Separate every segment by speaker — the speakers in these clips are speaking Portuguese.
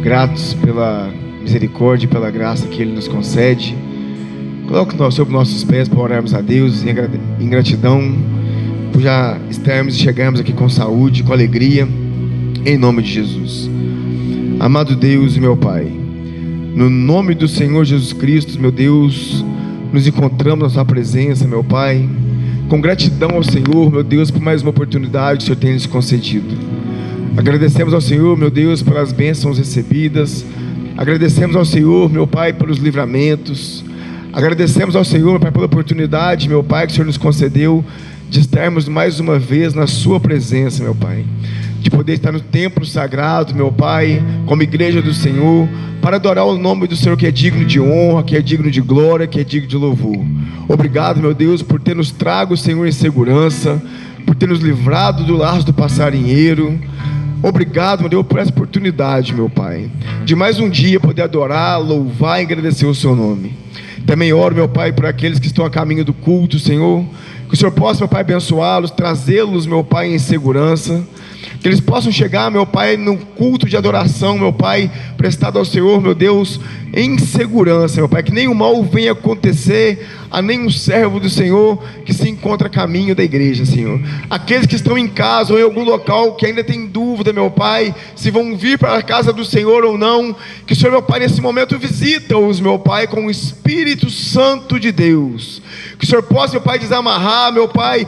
Speaker 1: Gratos pela misericórdia e pela graça que Ele nos concede. Coloque sobre nossos pés para orarmos a Deus em gratidão por já estarmos e chegarmos aqui com saúde, com alegria, em nome de Jesus. Amado Deus e meu Pai, no nome do Senhor Jesus Cristo, meu Deus, nos encontramos na Sua presença, meu Pai, com gratidão ao Senhor, meu Deus, por mais uma oportunidade que o Senhor tem nos concedido. Agradecemos ao Senhor, meu Deus, pelas bênçãos recebidas. Agradecemos ao Senhor, meu Pai, pelos livramentos. Agradecemos ao Senhor, meu Pai, pela oportunidade, meu Pai, que o Senhor nos concedeu de estarmos mais uma vez na Sua presença, meu Pai, de poder estar no templo sagrado, meu Pai, como igreja do Senhor, para adorar o nome do Senhor, que é digno de honra, que é digno de glória, que é digno de louvor. Obrigado, meu Deus, por ter nos trago, Senhor, em segurança, por ter nos livrado do laço do passarinheiro. Obrigado, meu Deus, por essa oportunidade, meu Pai, de mais um dia poder adorar, louvar e agradecer o Seu nome. Também oro, meu Pai, por aqueles que estão a caminho do culto, Senhor, que o Senhor possa, meu Pai, abençoá-los, trazê-los, meu Pai, em segurança, que eles possam chegar, meu Pai, no culto de adoração, meu Pai, prestado ao Senhor, meu Deus, em segurança, meu Pai, que nenhum mal venha acontecer a nenhum servo do Senhor que se encontra a caminho da igreja, Senhor. Aqueles que estão em casa ou em algum local que ainda tem dúvida, meu Pai, se vão vir para a casa do Senhor ou não, que o Senhor, meu Pai, nesse momento visita-os, meu Pai, com o Espírito Santo de Deus. Que o Senhor possa, meu Pai, desamarrar, meu Pai,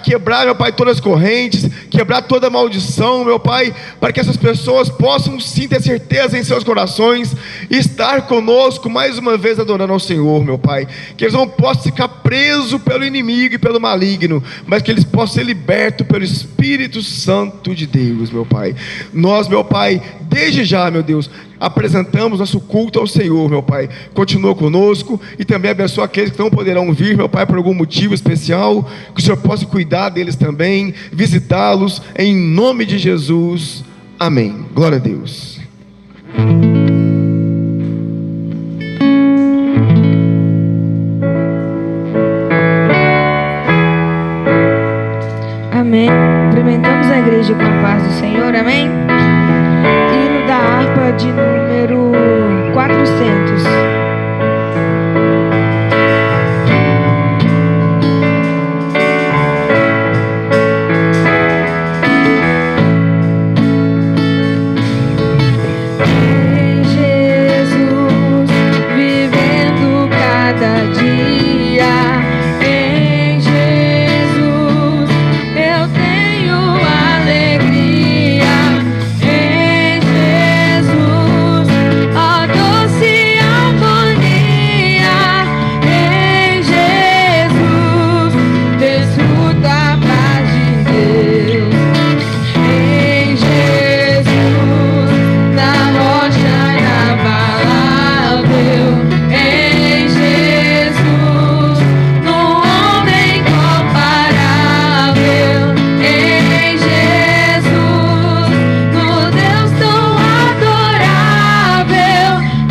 Speaker 1: quebrar, meu Pai, todas as correntes, quebrar toda maldição, meu Pai, para que essas pessoas possam sim ter certeza em seus corações e estar conosco mais uma vez adorando ao Senhor, meu Pai. Que eles não possam ficar presos pelo inimigo e pelo maligno, mas que eles possam ser libertos pelo Espírito Santo de Deus, meu Pai. Nós, meu Pai, desde já, meu Deus, apresentamos nosso culto ao Senhor, meu Pai. Continua conosco e também abençoa aqueles que não poderão vir, meu Pai, por algum motivo especial, que o Senhor possa cuidar deles também, visitá-los, em nome de Jesus, amém. Glória a Deus.
Speaker 2: Amém. Cumprimentamos a igreja com a paz do Senhor, amém? Hino da harpa de número 400. Em Jesus, vivendo cada dia. Em Jesus, eu tenho alegria. Em Jesus, ó doce harmonia. Em Jesus, desfruto a paz de Deus. Em Jesus, na rocha inabalável. Em Jesus, no homem incomparável. Em Jesus, no Deus tão adorável.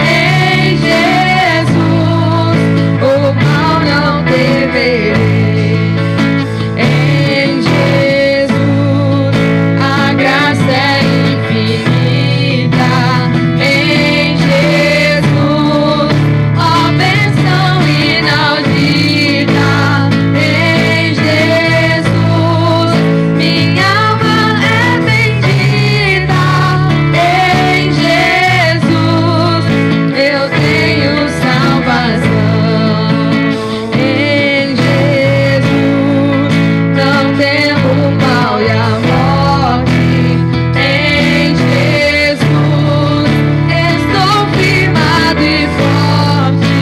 Speaker 2: Em Jesus, o mal não temerei. Em Jesus, a graça é infinita. Em Jesus, ó bênção inaudita. Em Jesus, minha alma é bendita. Em Jesus, eu tenho salvação. Em Jesus, não temo mal e a morte. Em Jesus, estou firmado e forte.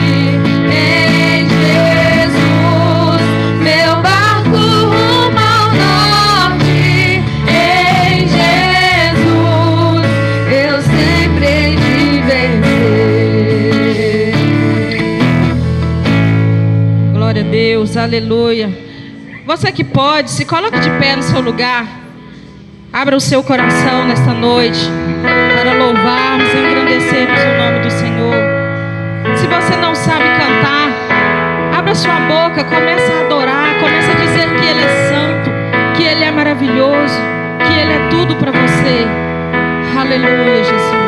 Speaker 2: Em Jesus, meu barco rumo ao norte. Em Jesus, eu sempre hei de vencer. Glória a Deus, aleluia. Você que pode, se coloque de pé no seu lugar. Abra o seu coração nesta noite para louvarmos e engrandecermos o nome do Senhor. Se você não sabe cantar, abra sua boca, comece a adorar, comece a dizer que Ele é santo, que Ele é maravilhoso, que Ele é tudo para você. Aleluia, Jesus.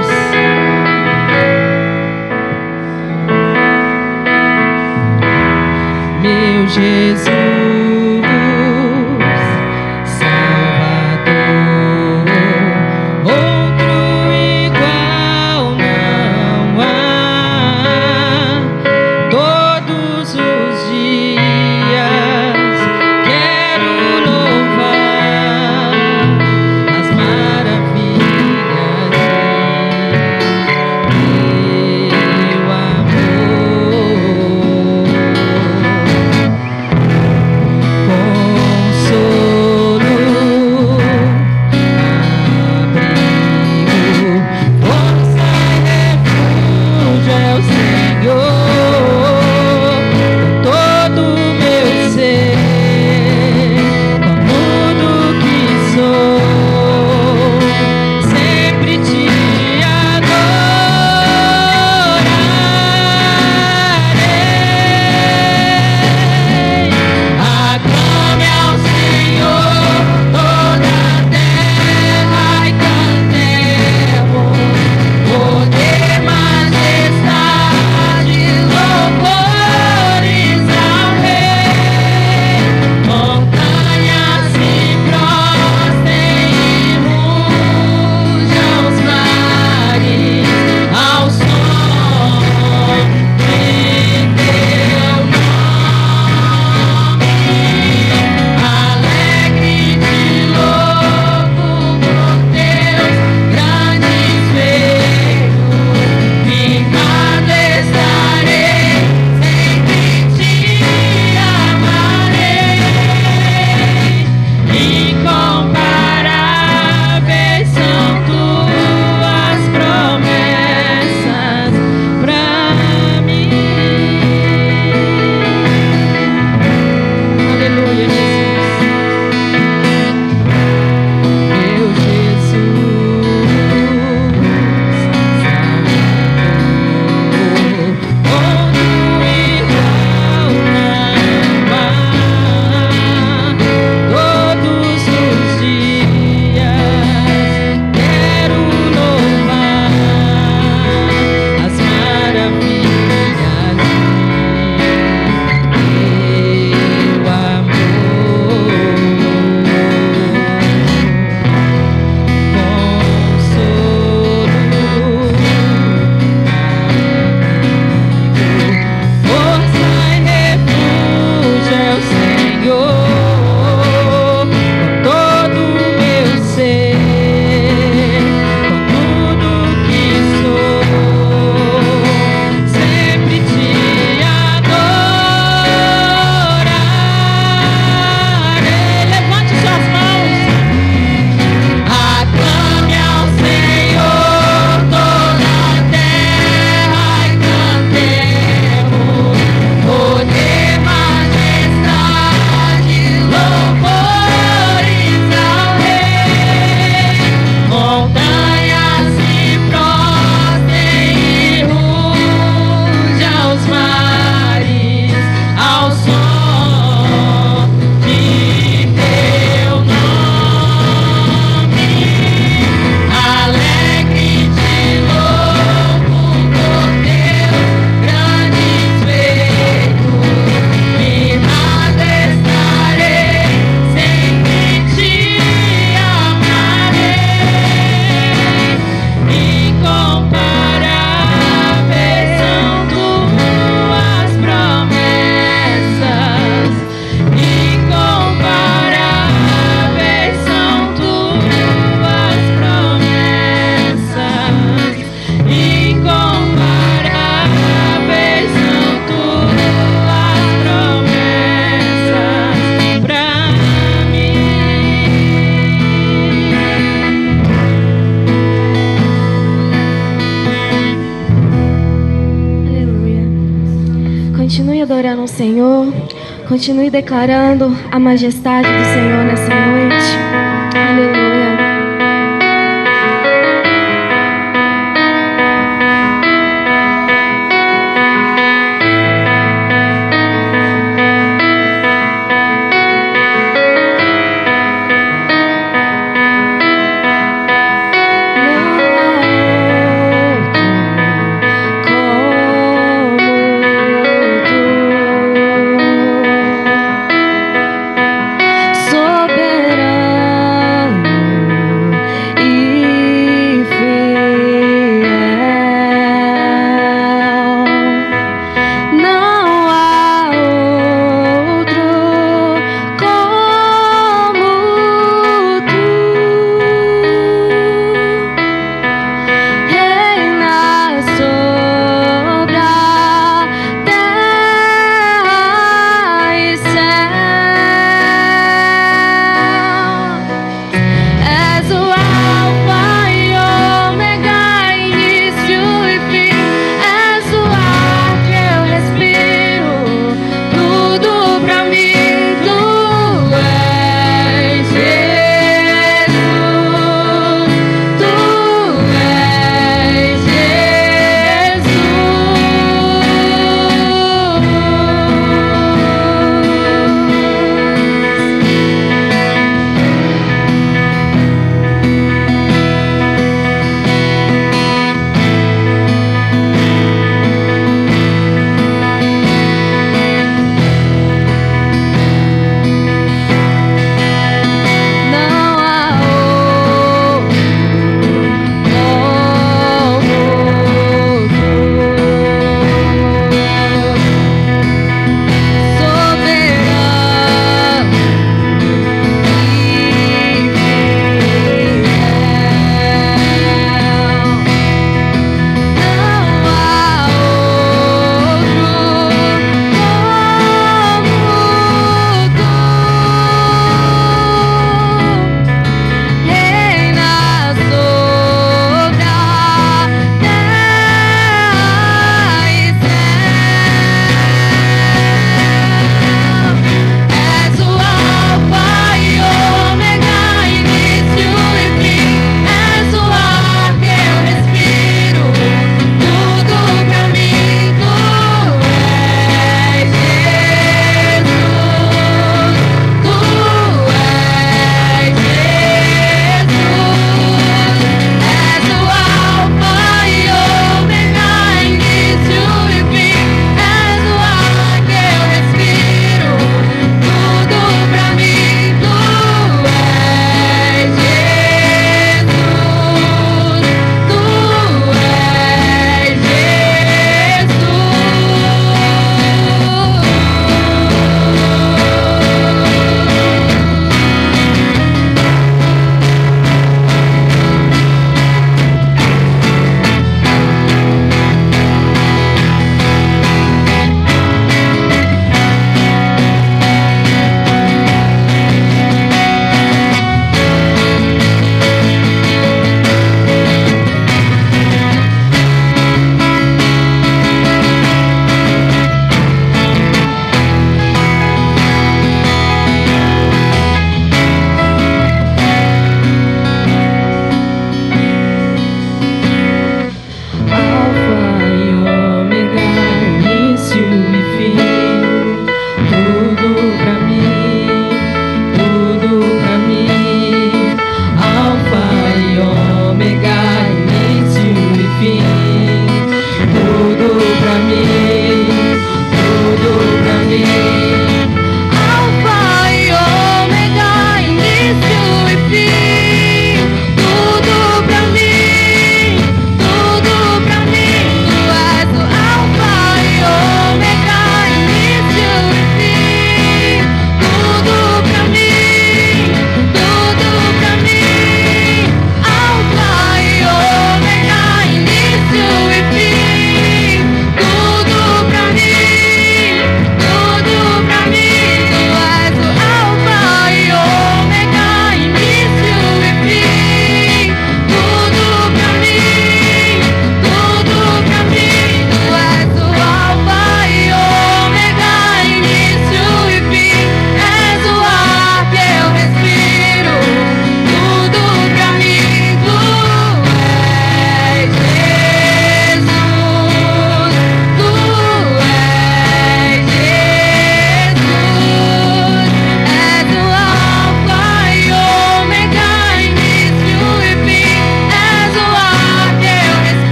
Speaker 3: adorando o Senhor. Continue declarando a majestade do Senhor nessa noite. Aleluia.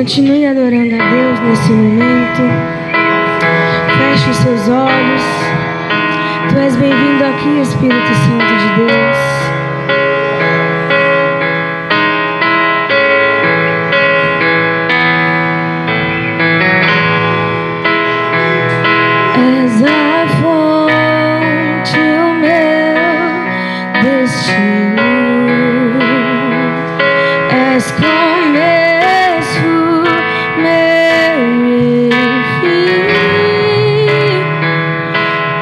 Speaker 3: Continue adorando a Deus nesse momento. Feche os seus olhos. Tu és bem-vindo aqui, Espírito Santo de Deus. És a fonte, o meu destino. És começo, meio e fim.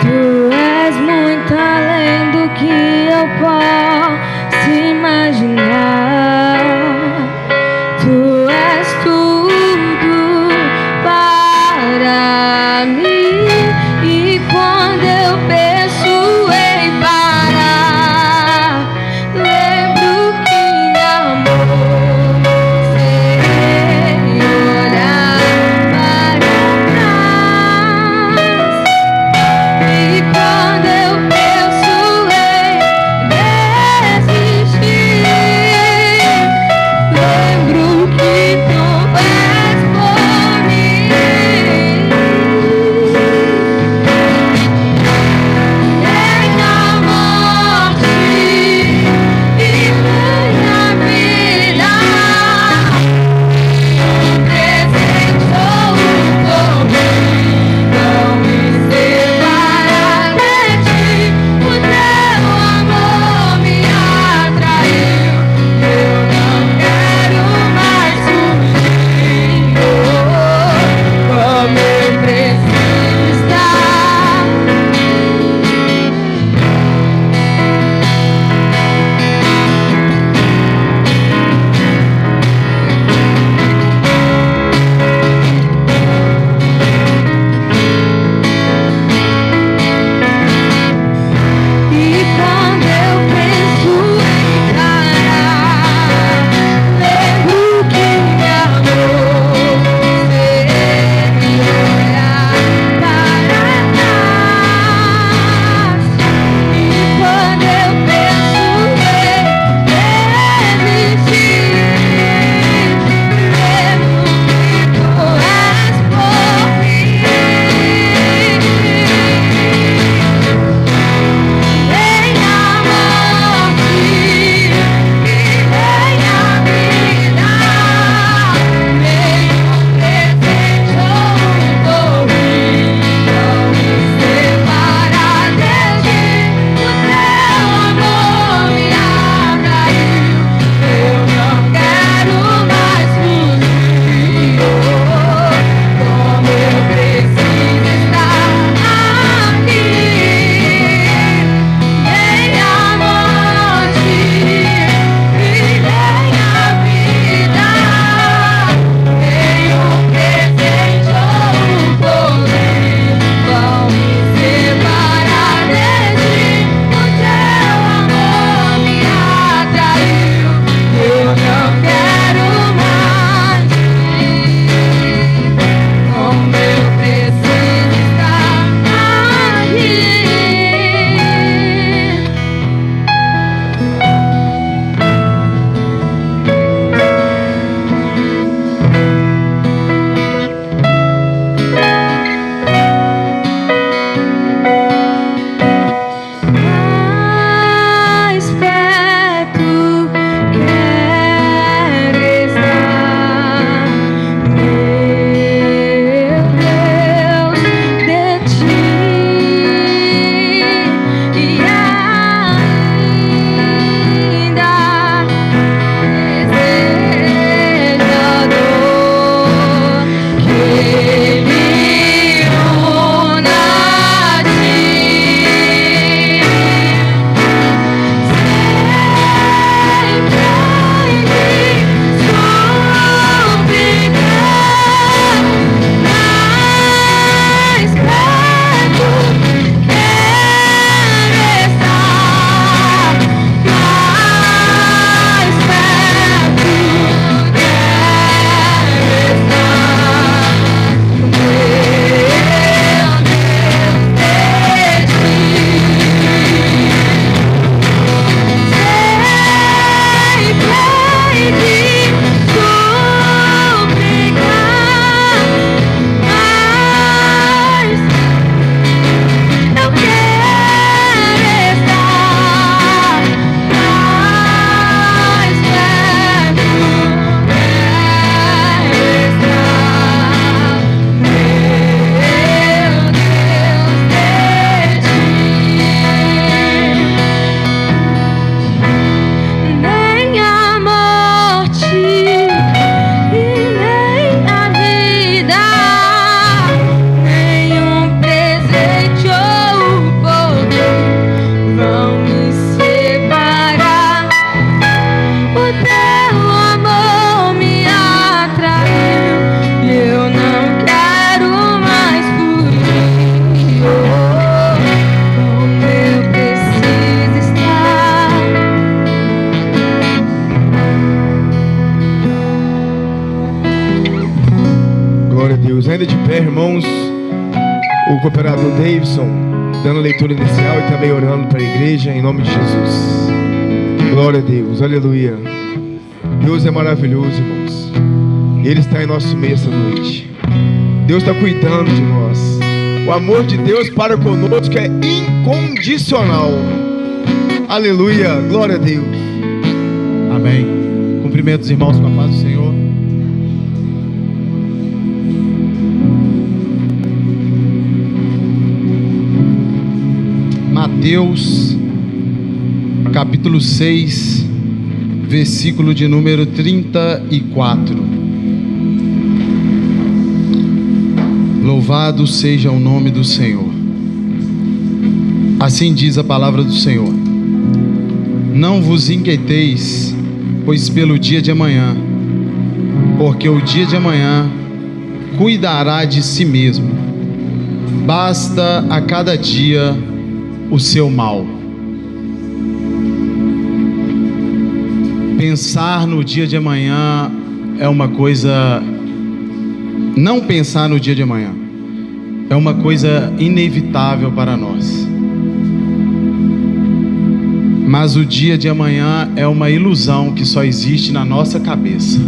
Speaker 3: Tu és muito além do que eu posso imaginar. Tu és tudo para mim. E
Speaker 1: Glória a Deus. Ainda de pé, irmãos, o cooperador Davidson dando a leitura inicial e também orando para a igreja em nome de Jesus. Glória a Deus, aleluia. Deus é maravilhoso, irmãos. Ele está em nosso meio essa noite. Deus está cuidando de nós. O amor de Deus para conosco é incondicional. Aleluia, glória a Deus.
Speaker 4: Amém. Cumprimento os irmãos com a paz do Senhor. Mateus, capítulo 6, versículo de número 34. Louvado seja o nome do Senhor. Assim diz a palavra do Senhor: não vos inquieteis, pois pelo dia de amanhã, porque o dia de amanhã cuidará de si mesmo. Basta a cada dia o seu mal. Pensar no dia de amanhã é uma coisa. Não pensar no dia de amanhã é uma coisa inevitável para nós. Mas o dia de amanhã é uma ilusão que só existe na nossa cabeça.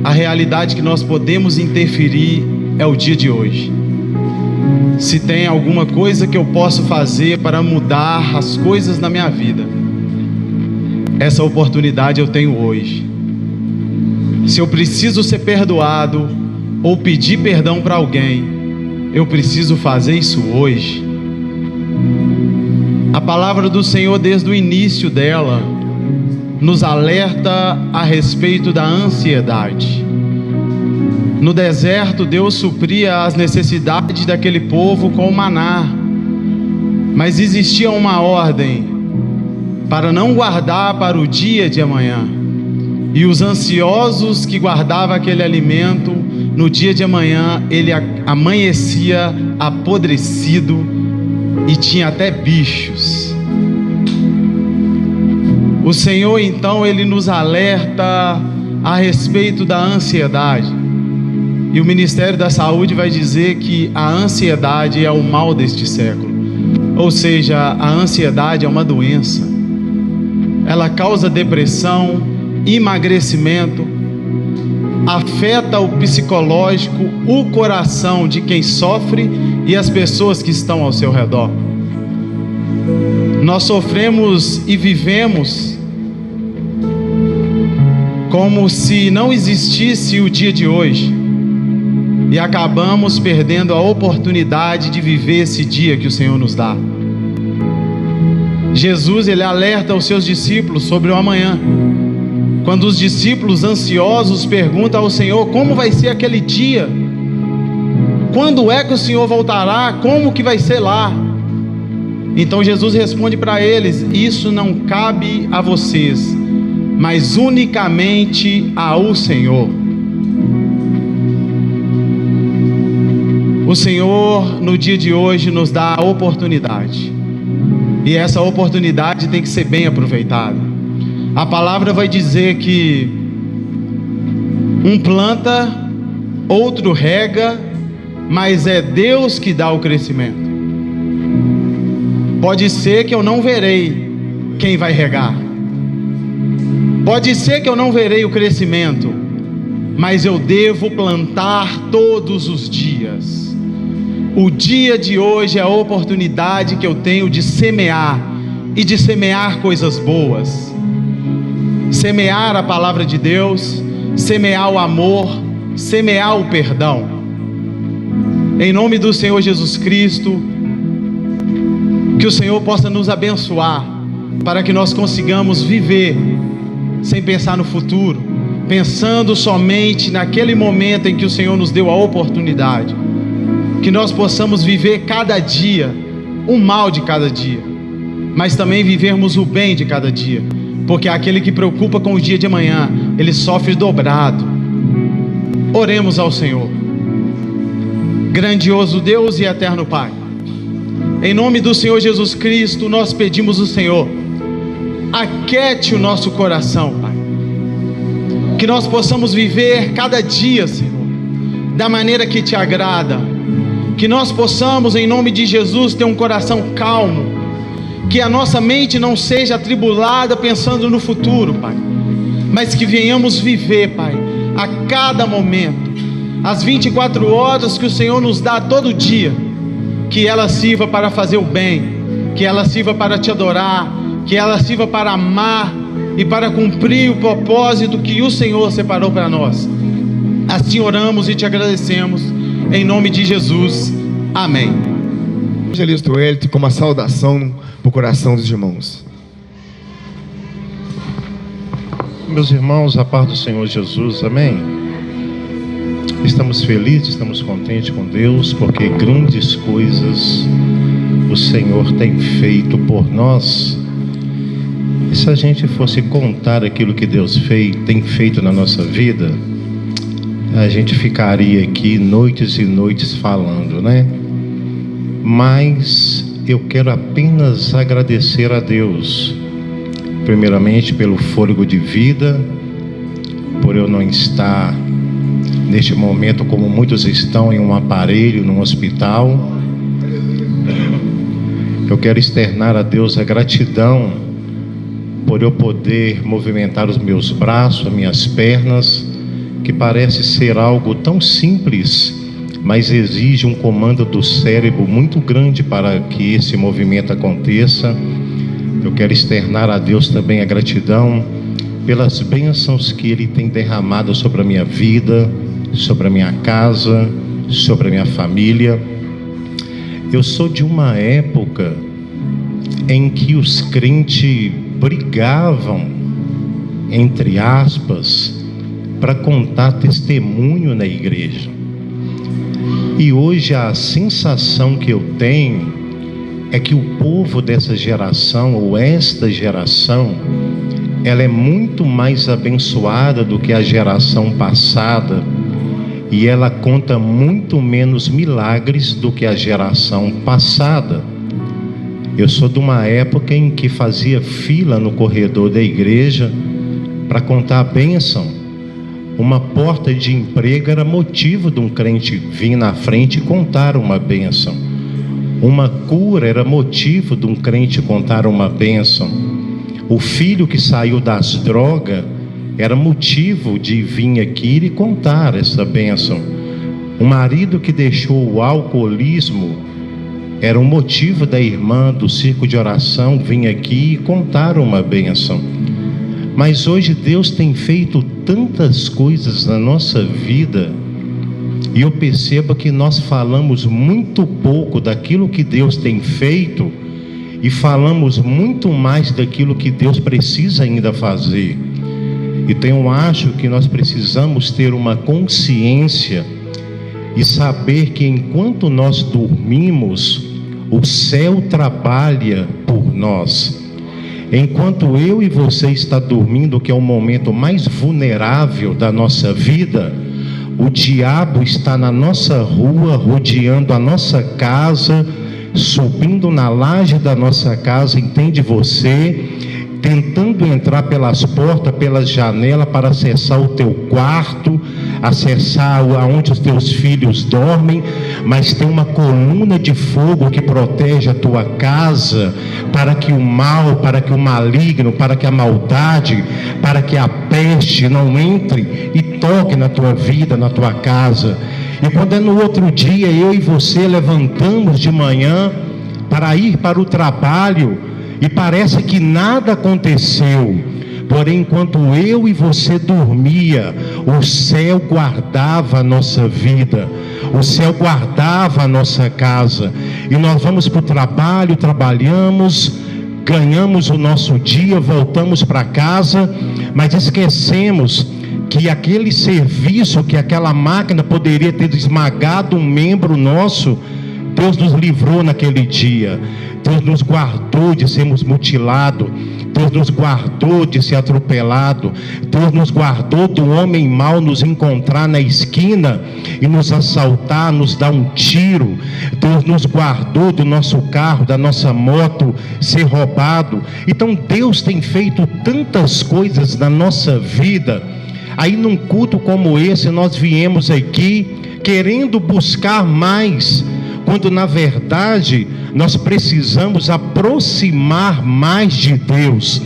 Speaker 4: A realidade que nós podemos interferir é o dia de hoje. Se tem alguma coisa que eu posso fazer para mudar as coisas na minha vida, essa oportunidade eu tenho hoje. Se eu preciso ser perdoado ou pedir perdão para alguém, eu preciso fazer isso hoje. A palavra do Senhor, desde o início dela, nos alerta a respeito da ansiedade. No deserto, Deus supria as necessidades daquele povo com o maná, mas existia uma ordem para não guardar para o dia de amanhã. E os ansiosos que guardavam aquele alimento, no dia de amanhã ele amanhecia apodrecido e tinha até bichos. O Senhor então ele nos alerta a respeito da ansiedade. E o Ministério da Saúde vai dizer que a ansiedade é o mal deste século. Ou seja, a ansiedade é uma doença. Ela causa depressão, emagrecimento, afeta o psicológico, o coração de quem sofre e as pessoas que estão ao seu redor. Nós sofremos e vivemos como se não existisse o dia de hoje. E acabamos perdendo a oportunidade de viver esse dia que o Senhor nos dá. Jesus, ele alerta os seus discípulos sobre o amanhã. Quando os discípulos ansiosos perguntam ao Senhor como vai ser aquele dia, quando é que o Senhor voltará, como que vai ser lá? Então Jesus responde para eles: isso não cabe a vocês, mas unicamente ao Senhor. O Senhor no dia de hoje nos dá a oportunidade, e essa oportunidade tem que ser bem aproveitada. A palavra vai dizer que um planta, outro rega, mas é Deus que dá o crescimento. Pode ser que eu não verei quem vai regar, pode ser que eu não verei o crescimento, mas eu devo plantar todos os dias. O dia de hoje é a oportunidade que eu tenho de semear, e de semear coisas boas. Semear a palavra de Deus, semear o amor, semear o perdão. Em nome do Senhor Jesus Cristo, que o Senhor possa nos abençoar, para que nós consigamos viver sem pensar no futuro, pensando somente naquele momento em que o Senhor nos deu a oportunidade. Que nós possamos viver cada dia o mal de cada dia, mas também vivermos o bem de cada dia, porque aquele que preocupa com o dia de amanhã, ele sofre dobrado. Oremos ao Senhor. Grandioso Deus e eterno Pai, em nome do Senhor Jesus Cristo, nós pedimos ao Senhor, aquete o nosso coração, Pai, que nós possamos viver cada dia, Senhor, da maneira que te agrada. Que nós possamos, em nome de Jesus, ter um coração calmo. Que a nossa mente não seja atribulada pensando no futuro, Pai. Mas que venhamos viver, Pai, a cada momento, as 24 horas que o Senhor nos dá todo dia, que ela sirva para fazer o bem, que ela sirva para te adorar, que ela sirva para amar e para cumprir o propósito que o Senhor separou para nós. Assim oramos e te agradecemos, em nome de Jesus, amém.
Speaker 1: Evangelista Wellington, com uma saudação para o coração dos irmãos.
Speaker 5: Meus irmãos, a paz do Senhor Jesus, amém? Estamos felizes, estamos contentes com Deus, porque grandes coisas o Senhor tem feito por nós. E se a gente fosse contar aquilo que Deus tem feito na nossa vida, a gente ficaria aqui noites e noites falando, né? Mas eu quero apenas agradecer a Deus, primeiramente pelo fôlego de vida, por eu não estar neste momento como muitos estão em um aparelho, num hospital. Eu quero externar a Deus a gratidão por eu poder movimentar os meus braços, as minhas pernas, que parece ser algo tão simples, mas exige um comando do cérebro muito grande para que esse movimento aconteça. Eu quero externar a Deus também a gratidão pelas bênçãos que Ele tem derramado sobre a minha vida, sobre a minha casa, sobre a minha família. Eu sou de uma época em que os crentes brigavam, entre aspas, para contar testemunho na igreja. E hoje a sensação que eu tenho é que o povo dessa geração, ou esta geração, ela é muito mais abençoada do que a geração passada, e ela conta muito menos milagres do que a geração passada. Eu sou de uma época em que fazia fila no corredor da igreja para contar a bênção. Uma porta de emprego era motivo de um crente vir na frente e contar uma bênção. Uma cura era motivo de um crente contar uma bênção. O filho que saiu das drogas era motivo de vir aqui e contar essa bênção. O marido que deixou o alcoolismo era um motivo da irmã do circo de oração vir aqui e contar uma bênção. Mas hoje Deus tem feito tantas coisas na nossa vida, e eu percebo que nós falamos muito pouco daquilo que Deus tem feito e falamos muito mais daquilo que Deus precisa ainda fazer. Então eu acho que nós precisamos ter uma consciência e saber que enquanto nós dormimos, o céu trabalha por nós. Enquanto eu e você está dormindo, que é o momento mais vulnerável da nossa vida, o diabo está na nossa rua, rodeando a nossa casa, subindo na laje da nossa casa, entende você? Tentando entrar pelas portas, pelas janelas, para acessar o teu quarto, acessar aonde os teus filhos dormem, mas tem uma coluna de fogo que protege a tua casa, para que o mal, para que o maligno, para que a maldade, para que a peste não entre e toque na tua vida, na tua casa. E quando é no outro dia, eu e você levantamos de manhã para ir para o trabalho, e parece que nada aconteceu, porém enquanto eu e você dormia, o céu guardava a nossa vida, o céu guardava a nossa casa, e nós vamos para o trabalho, trabalhamos, ganhamos o nosso dia, voltamos para casa, mas esquecemos que aquele serviço, que aquela máquina poderia ter esmagado um membro nosso, Deus nos livrou naquele dia. Deus nos guardou de sermos mutilados. Deus nos guardou de ser atropelado. Deus nos guardou do homem mau nos encontrar na esquina e nos assaltar, nos dar um tiro. Deus nos guardou do nosso carro, da nossa moto ser roubado. Então Deus tem feito tantas coisas na nossa vida. Aí num culto como esse nós viemos aqui querendo buscar mais, quando na verdade nós precisamos aproximar mais de Deus.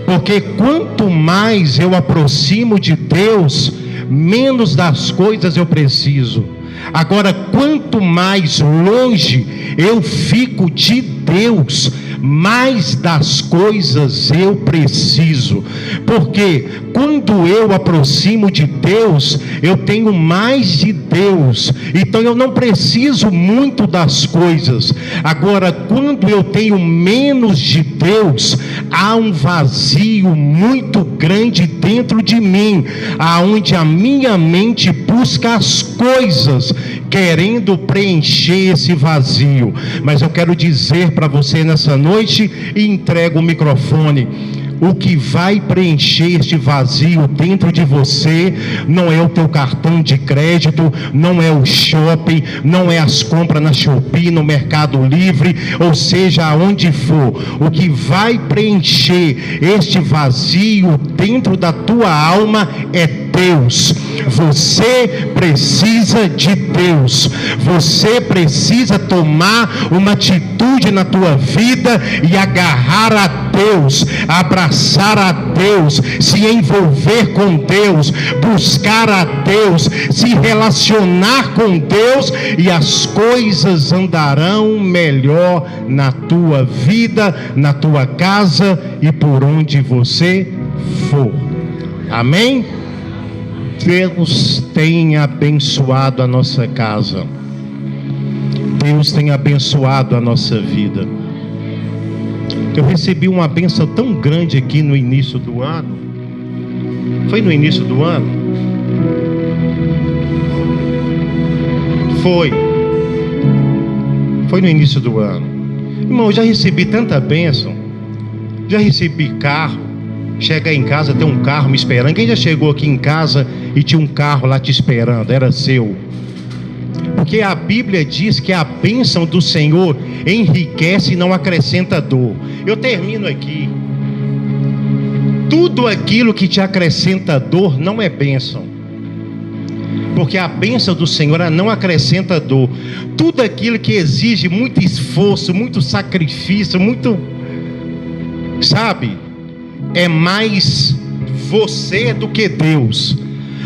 Speaker 5: Porque quanto mais eu aproximo de Deus, menos das coisas eu preciso. Agora, quanto mais longe eu fico de Deus, mais das coisas eu preciso. Porque quando eu aproximo de Deus, eu tenho mais de Deus, então eu não preciso muito das coisas. Agora, quando eu tenho menos de Deus, há um vazio muito grande dentro de mim, aonde a minha mente busca as coisas, querendo preencher esse vazio. Mas eu quero dizer para você nessa noite, e entrego o microfone: o que vai preencher este vazio dentro de você não é o teu cartão de crédito, não é o shopping, não é as compras na Shopee, no Mercado Livre, ou seja, aonde for. O que vai preencher este vazio dentro da tua alma é Deus. Você precisa de Deus. Você precisa tomar uma atitude na tua vida e agarrar a Deus, abraçar a Deus, se envolver com Deus, buscar a Deus, se relacionar com Deus, e as coisas andarão melhor na tua vida, na tua casa e por onde você for. Amém? Deus tem abençoado a nossa casa. Deus tem abençoado a nossa vida. Eu recebi uma bênção tão grande aqui no início do ano. Foi no início do ano? Foi no início do ano. Irmão, eu já recebi tanta bênção. Já recebi carro. Chegar em casa, ter um carro me esperando. Quem já chegou aqui em casa e tinha um carro lá te esperando? Era seu. Porque a Bíblia diz que a bênção do Senhor enriquece e não acrescenta dor. Eu termino aqui. Tudo aquilo que te acrescenta dor não é bênção. Porque a bênção do Senhor, ela não acrescenta dor. Tudo aquilo que exige muito esforço, muito sacrifício, muito, sabe, é mais você do que Deus.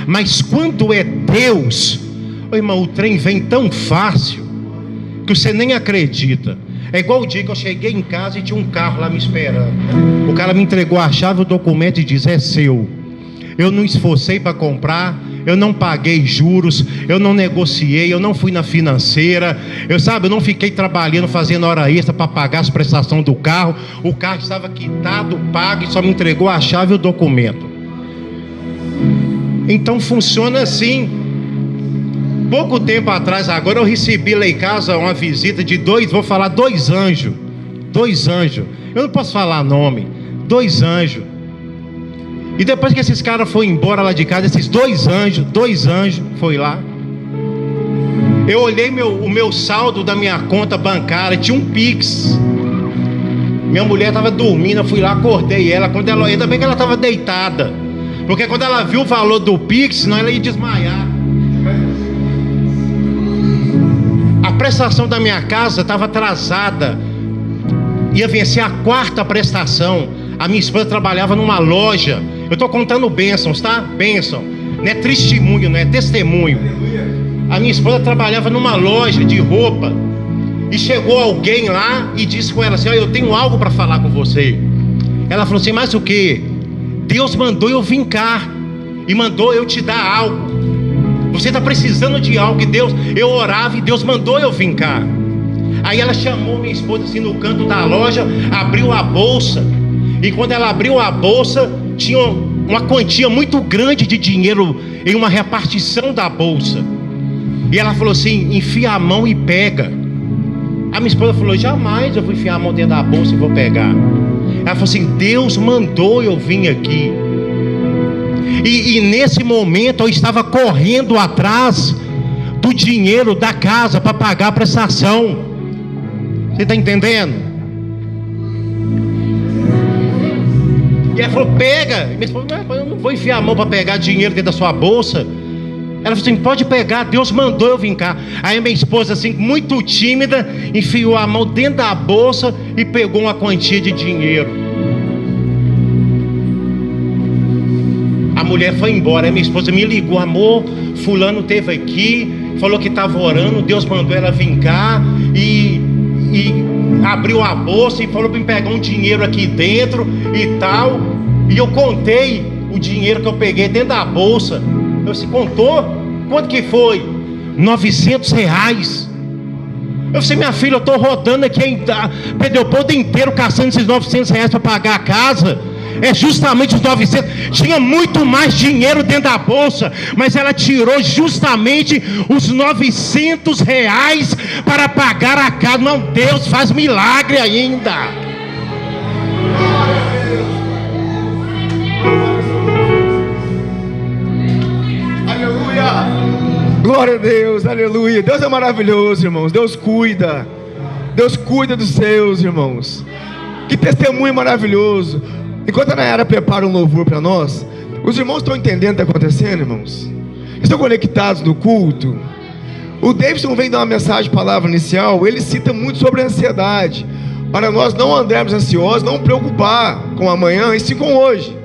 Speaker 5: Mas quando é Deus, oh, irmão, o trem vem tão fácil que você nem acredita. É igual o dia que eu cheguei em casa e tinha um carro lá me esperando. O cara me entregou a chave, o documento, e diz: é seu. Eu não esforcei para comprar, eu não paguei juros, eu não negociei, eu não fui na financeira, eu não fiquei trabalhando, fazendo hora extra para pagar as prestações do carro. O carro estava quitado, pago, e só me entregou a chave e o documento. Então funciona assim. Pouco tempo atrás, agora, eu recebi lá em casa uma visita de dois anjos. Eu não posso falar nome. 2 anjos. E depois que esses caras foram embora lá de casa, esses dois anjos foi lá. Eu olhei o meu saldo da minha conta bancária, tinha um Pix. Minha mulher estava dormindo, eu fui lá, acordei ela. Ainda bem que ela estava deitada, porque quando ela viu o valor do Pix, senão ela ia desmaiar. A prestação da minha casa estava atrasada, ia vencer a 4ª prestação. A minha esposa trabalhava numa loja. Eu estou contando bênçãos, tá? Bênção. Não é testemunho, não é testemunho. A minha esposa trabalhava numa loja de roupa. E chegou alguém lá e disse com ela assim: eu tenho algo para falar com você. Ela falou assim: mas o que? Deus mandou eu vir cá e mandou eu te dar algo. Você está precisando de algo. E Deus, eu orava e Deus mandou eu vir cá. Aí ela chamou minha esposa assim no canto da loja, abriu a bolsa. E quando ela abriu a bolsa, tinha uma quantia muito grande de dinheiro em uma repartição da bolsa. E ela falou assim: enfia a mão e pega. A minha esposa falou: jamais eu vou enfiar a mão dentro da bolsa e vou pegar. Ela falou assim: Deus mandou eu vir aqui. E nesse momento eu estava correndo atrás do dinheiro da casa para pagar a prestação. Você está entendendo? E ela falou: pega. Minha esposa: eu não vou enfiar a mão para pegar dinheiro dentro da sua bolsa. Ela falou assim: pode pegar, Deus mandou eu vir cá. Aí minha esposa, assim, muito tímida, enfiou a mão dentro da bolsa e pegou uma quantia de dinheiro. A mulher foi embora. Aí minha esposa me ligou: amor, fulano teve aqui, falou que estava orando, Deus mandou ela vir cá e abriu a bolsa e falou para me pegar um dinheiro aqui dentro e tal. E eu contei o dinheiro que eu peguei dentro da bolsa. Eu disse: contou? Quanto que foi? R$900. Eu disse: minha filha, eu estou rodando aqui em Pedropoldo inteiro caçando esses R$900 para pagar a casa. É justamente os 900. Tinha muito mais dinheiro dentro da bolsa, mas ela tirou justamente os R$900 para pagar a casa. Não, Deus faz milagre ainda.
Speaker 1: Aleluia! Glória a Deus, aleluia. Deus é maravilhoso, irmãos. Deus cuida dos seus, irmãos. Que testemunho maravilhoso. Enquanto a Nayara prepara um louvor para nós, os irmãos estão entendendo o que está acontecendo, irmãos? Estão conectados no culto? O Davidson vem dar uma mensagem, palavra inicial. Ele cita muito sobre a ansiedade, para nós não andarmos ansiosos, não preocupar com amanhã, e sim com hoje.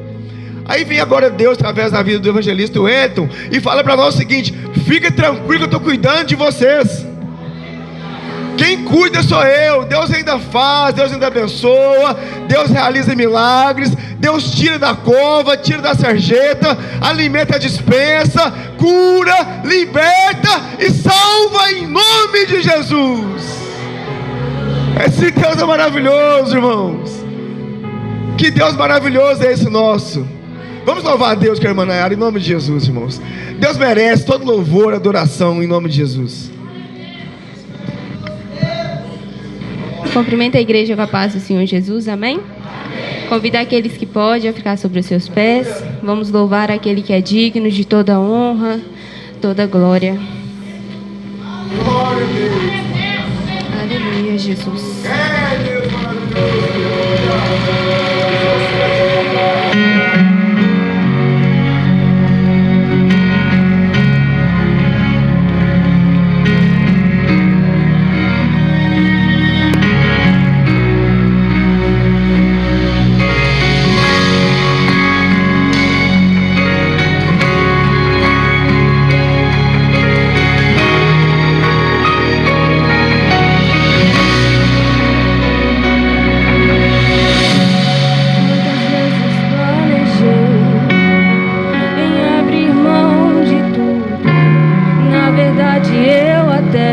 Speaker 1: Aí vem agora Deus, através da vida do evangelista Wellington, e fala para nós o seguinte: fica tranquilo que eu estou cuidando de vocês. Quem cuida sou eu. Deus ainda faz, Deus ainda abençoa, Deus realiza milagres, Deus tira da cova, tira da sarjeta, alimenta a despensa, cura, liberta e salva em nome de Jesus. Esse Deus é maravilhoso, irmãos. Que Deus maravilhoso é esse nosso. Vamos louvar a Deus com a irmã Nayara em nome de Jesus, irmãos. Deus merece todo louvor, adoração em nome de Jesus.
Speaker 6: Cumprimenta a igreja com a paz do Senhor Jesus, amém? Convidar aqueles que podem a ficar sobre os seus pés. Vamos louvar aquele que é digno de toda honra, toda glória.
Speaker 1: Glória a Deus.
Speaker 6: Aleluia, Jesus.
Speaker 1: É Deus maravilhoso.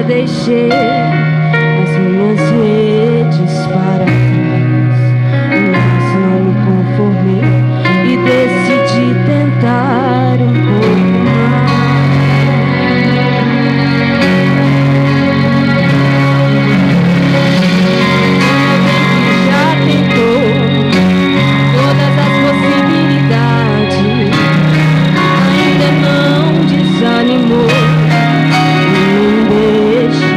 Speaker 3: Deixei as minhas redes para trás, mas não me conformei e decidi tentar um pouco mais. Já tentou todas as possibilidades, ainda não desanimou. Deixa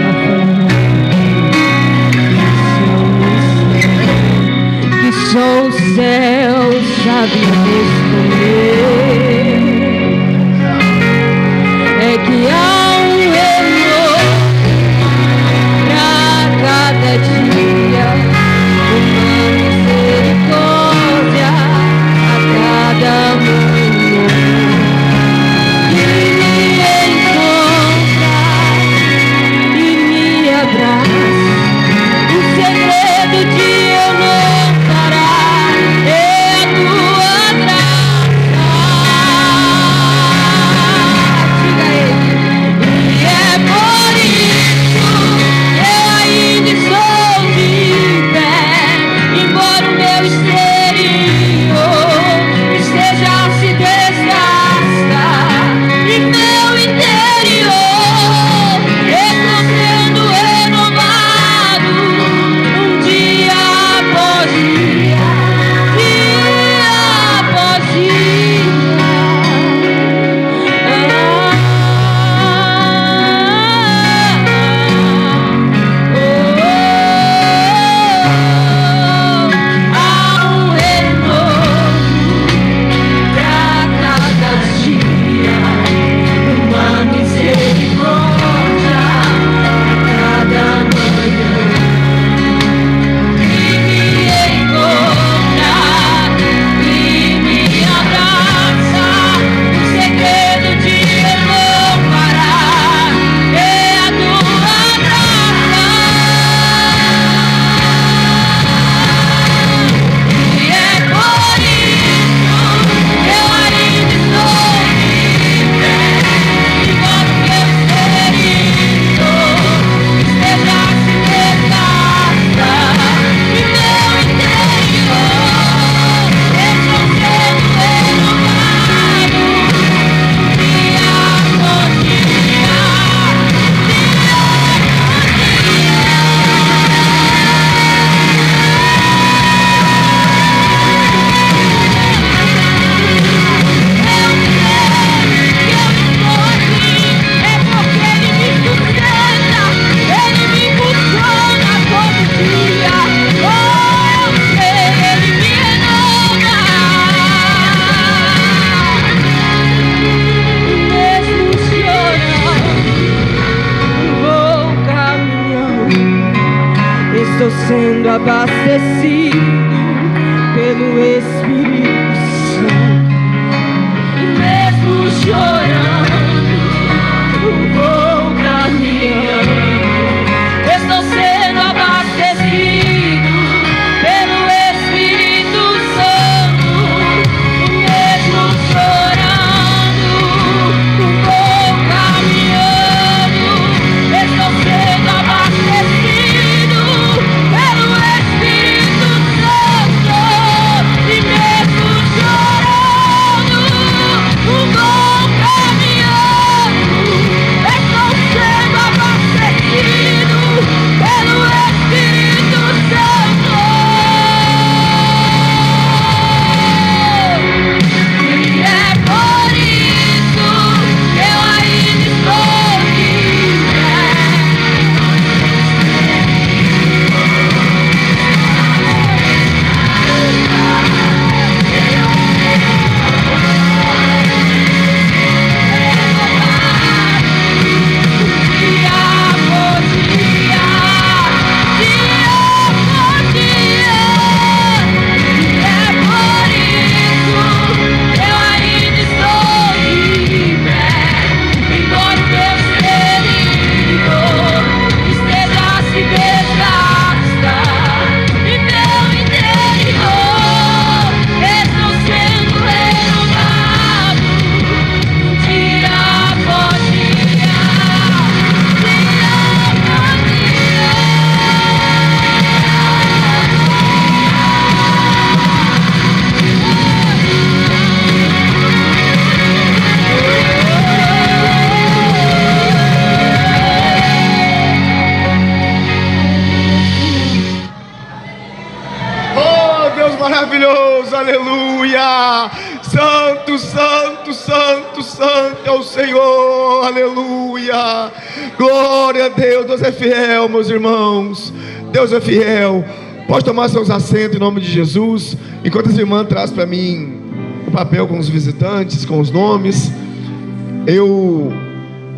Speaker 3: Estou sendo abastecido pelo Espírito Santo. E mesmo chorando, vou caminhando. Estou sendo abastecido pelo Espírito Santo. E mesmo chorando, vou caminhando. Estou sendo abastecido pelo Espírito Santo. E mesmo chorando, vou caminhando. Estou sendo abastecido pelo Espírito Santo. E é por isso que eu ainda estou livre. Dia por dia, e é por isso que eu ainda estou livre. Embora o meu ferido esteja se desgasta, e meu interior estou sendo renovado. Dia por dia,
Speaker 1: Oh, Deus maravilhoso, aleluia! Santo, santo, santo, santo é o Senhor, aleluia! Glória a Deus, Deus é fiel, meus irmãos, Deus é fiel. Pode tomar seus assentos em nome de Jesus, enquanto as irmãs trazem para mim o papel com os visitantes, com os nomes.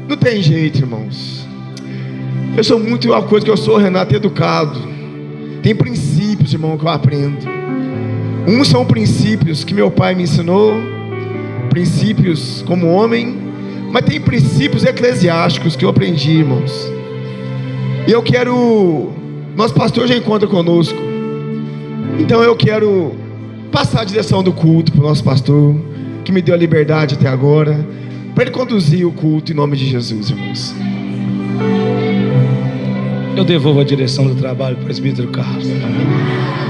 Speaker 1: Não tem jeito, irmãos. Eu sou muito uma coisa que eu sou, Renato, educado. Tem princípios, irmão, que eu aprendo. Uns são princípios que meu pai me ensinou, princípios como homem, mas tem princípios eclesiásticos que eu aprendi, irmãos. E eu quero... Nosso pastor já encontra conosco. Então eu quero passar a direção do culto para o nosso pastor, que me deu a liberdade até agora, para ele conduzir o culto em nome de Jesus, irmãos.
Speaker 7: Eu devolvo a direção do trabalho para o presbítero Carlos.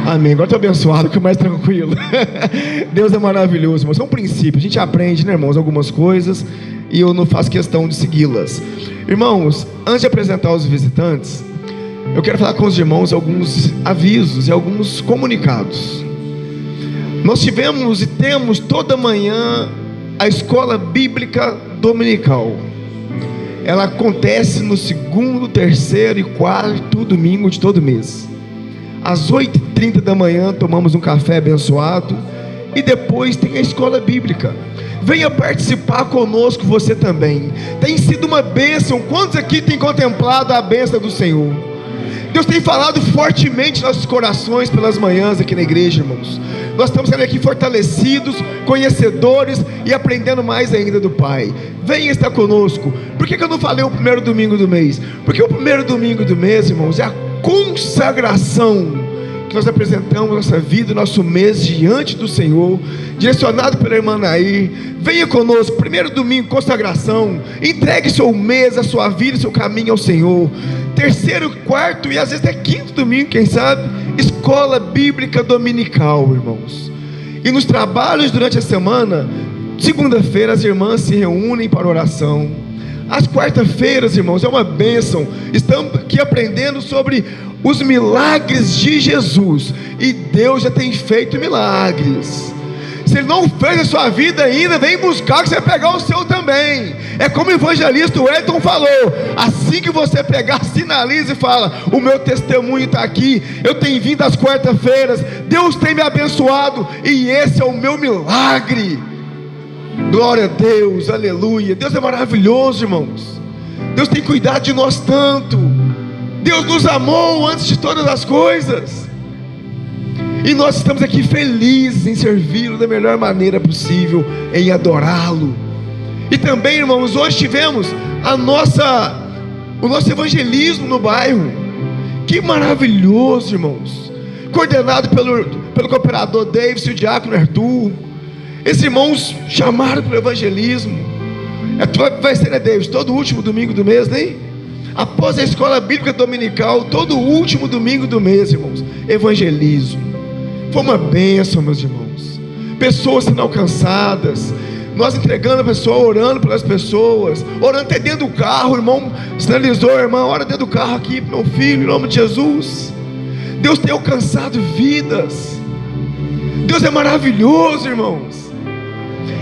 Speaker 1: Amém. Agora estou abençoado, fico mais tranquilo. Deus é maravilhoso, irmãos. São princípios. A gente aprende, né, irmãos, algumas coisas, e eu não faço questão de segui-las. Irmãos, antes de apresentar os visitantes, eu quero falar com os irmãos alguns avisos e alguns comunicados. Nós tivemos e temos toda manhã a escola bíblica dominical. Ela acontece no segundo, terceiro e quarto domingo de todo mês. Às 8h30 da manhã tomamos um café abençoado e depois tem a escola bíblica. Venha participar conosco você também. Tem sido uma bênção. Quantos aqui têm contemplado a bênção do Senhor? Deus tem falado fortemente em nossos corações pelas manhãs aqui na igreja, irmãos. Nós estamos saindo aqui fortalecidos, conhecedores e aprendendo mais ainda do Pai. Venha estar conosco. Por que eu não falei o primeiro domingo do mês? Porque o primeiro domingo do mês, irmãos, é a consagração que nós apresentamos nossa vida, nosso mês diante do Senhor, direcionado pela irmã Nair. Venha conosco, primeiro domingo, consagração. Entregue seu mês, a sua vida, seu caminho ao Senhor. Terceiro, quarto e às vezes até quinto domingo, quem sabe, escola bíblica dominical, irmãos. E nos trabalhos durante a semana, segunda-feira as irmãs se reúnem para oração. Às quarta-feiras, irmãos, é uma bênção. Estamos aqui aprendendo sobre os milagres de Jesus. E Deus já tem feito milagres. Se Ele não fez a sua vida ainda, vem buscar que você vai pegar o seu também. É como o evangelista Wellington falou: assim que você pegar, sinaliza e fala: o meu testemunho está aqui, eu tenho vindo às quarta-feiras, Deus tem me abençoado, e esse é o meu milagre. Glória a Deus, aleluia. Deus é maravilhoso, irmãos. Deus tem cuidado de nós tanto. Deus nos amou antes de todas as coisas. E nós estamos aqui felizes em servi-lo da melhor maneira possível, em adorá-lo. E também, irmãos, hoje tivemos o nosso evangelismo no bairro. Que maravilhoso, irmãos. Coordenado pelo cooperador Davis e o diácono Arthur. Esses irmãos chamaram para o evangelismo. Vai ser, né, Davis? Todo último domingo do mês, né? Após a escola bíblica dominical, todo último domingo do mês, irmãos, evangelismo. Foi uma bênção, meus irmãos. Pessoas sendo alcançadas, nós entregando a pessoa, orando pelas pessoas, orando até dentro do carro. O irmão sinalizou: irmão, ora dentro do carro aqui para meu filho, em nome de Jesus. Deus tem alcançado vidas. Deus é maravilhoso, irmãos.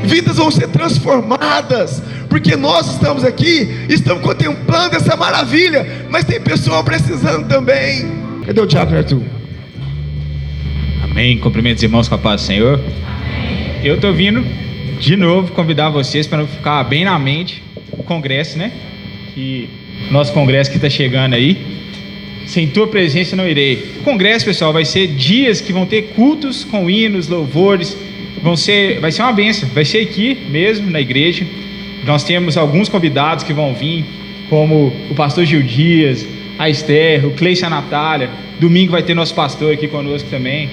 Speaker 1: Vidas vão ser transformadas, porque nós estamos aqui, estamos contemplando essa maravilha, mas tem pessoa precisando também. Cadê o diácono Arthur?
Speaker 8: Amém. Cumprimentos, irmãos, com a paz do Senhor. Eu estou vindo de novo convidar vocês para ficar bem na mente o congresso, né? Que nosso congresso que está chegando aí. Sem tua presença não irei. O congresso, pessoal, vai ser dias que vão ter cultos com hinos, louvores. Vai ser uma bênção. Vai ser aqui mesmo na igreja. Nós temos alguns convidados que vão vir, como o pastor Gil Dias, a Esther, o Cleice e a Natália. Domingo vai ter nosso pastor aqui conosco também.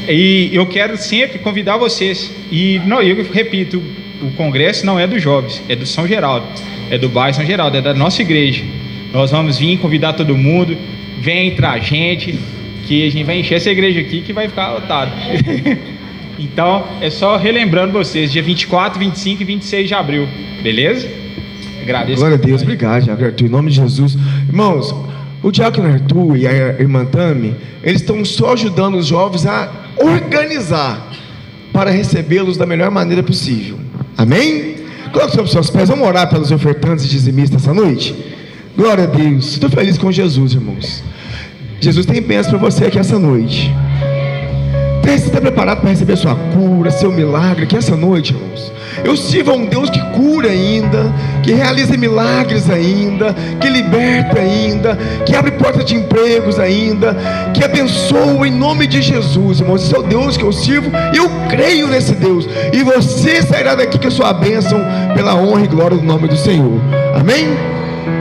Speaker 8: E eu quero sempre convidar vocês. E não, eu repito, o congresso não é dos jovens, é do São Geraldo, é do bairro São Geraldo, é da nossa igreja. Nós vamos vir convidar todo mundo. Vem entre a gente, que a gente vai encher essa igreja aqui que vai ficar lotada. Então, é só relembrando vocês, dia 24, 25 e 26 de abril, beleza? Agradeço.
Speaker 1: Glória a Deus, obrigado, diácono Arthur, em nome de Jesus. Irmãos, o diácono Arthur e a irmã Tami, eles estão só ajudando os jovens a organizar para recebê-los da melhor maneira possível. Amém? Coloque sobre os seus pés, vamos orar pelos ofertantes e dizimistas essa noite? Glória a Deus, estou feliz com Jesus, irmãos. Jesus tem bênção para você aqui essa noite. Você está preparado para receber sua cura, seu milagre, que essa noite, irmãos, eu sirvo a um Deus que cura ainda, que realiza milagres ainda, que liberta ainda, que abre portas de empregos ainda, que abençoa em nome de Jesus, irmãos. Esse é o Deus que eu sirvo, e eu creio nesse Deus, e você sairá daqui com a sua bênção, pela honra e glória do nome do Senhor. Amém?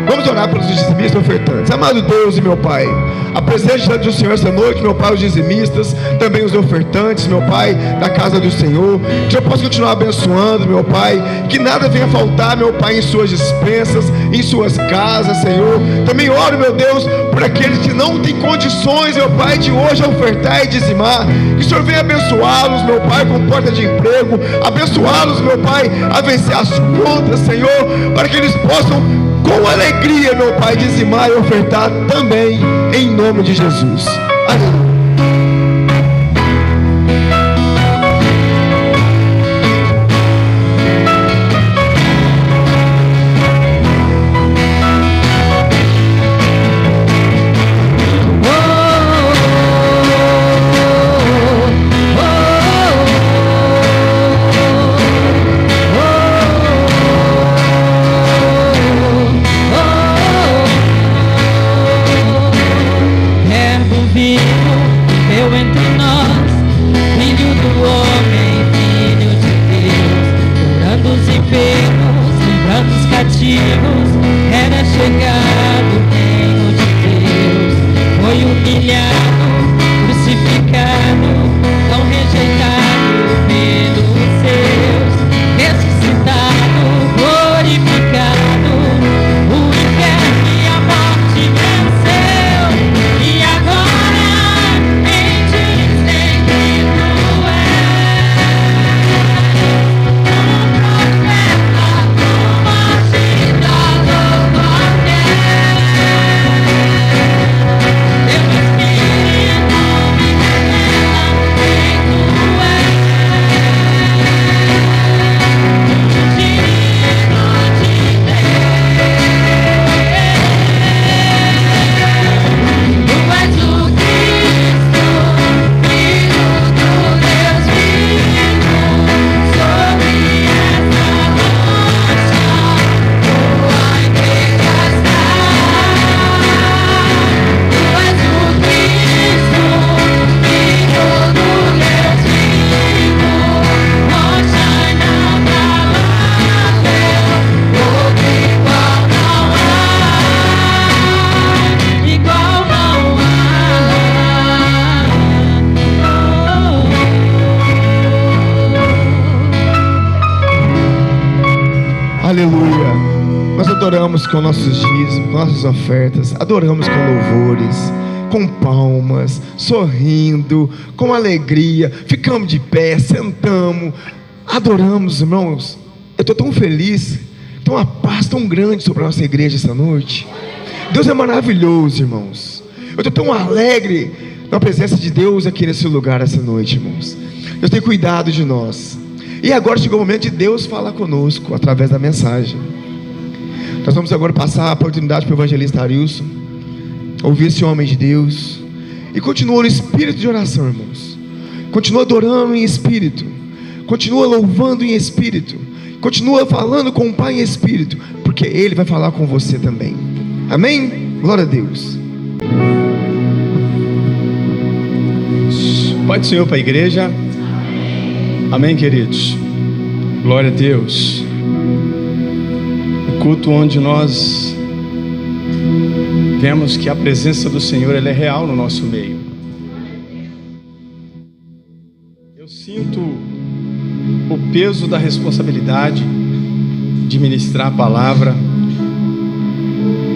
Speaker 1: Vamos orar pelos dizimistas e ofertantes. Amado Deus e meu Pai, apresente diante do Senhor essa noite, meu Pai, os dizimistas, também os ofertantes, meu Pai, da casa do Senhor. Que eu possa continuar abençoando, meu Pai, que nada venha faltar, meu Pai, em suas dispensas, em suas casas, Senhor. Também oro, meu Deus, por aqueles que não têm condições, meu Pai, de hoje ofertar e dizimar. Que o Senhor venha abençoá-los, meu Pai, com porta de emprego, abençoá-los, meu Pai, a vencer as contas, Senhor, para que eles possam com alegria, meu Pai, dizimar e ofertar também, em nome de Jesus. Aleluia.
Speaker 2: Verbo vivo
Speaker 1: adoramos com nossos dízimos, com nossas ofertas, adoramos com louvores, com palmas, sorrindo, com alegria, ficamos de pé, sentamos, adoramos, irmãos. Eu estou tão feliz, tem uma paz tão grande sobre a nossa igreja essa noite. Deus é maravilhoso, irmãos. Eu estou tão alegre na presença de Deus aqui nesse lugar essa noite, irmãos. Deus tem cuidado de nós. E agora chegou o momento de Deus falar conosco através da mensagem. Nós vamos agora passar a oportunidade para o evangelista Arilson ouvir esse homem de Deus. E continua no espírito de oração, irmãos. Continua adorando em espírito. Continua louvando em espírito. Continua falando com o Pai em espírito, porque Ele vai falar com você também. Amém? Glória a Deus.
Speaker 9: Paz do Senhor para a igreja. Amém, queridos. Glória a Deus. O culto onde nós vemos que a presença do Senhor ela é real no nosso meio. Eu sinto o peso da responsabilidade de ministrar a palavra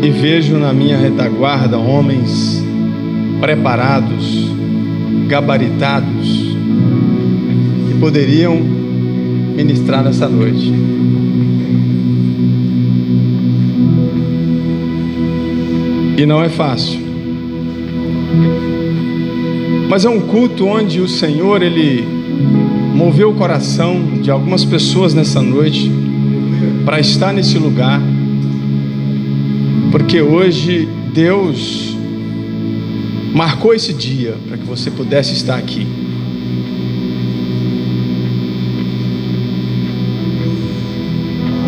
Speaker 9: e vejo na minha retaguarda homens preparados, gabaritados, que poderiam ministrar nessa noite. E não é fácil, mas é um culto onde o Senhor Ele moveu o coração de algumas pessoas nessa noite para estar nesse lugar, porque hoje Deus marcou esse dia para que você pudesse estar aqui.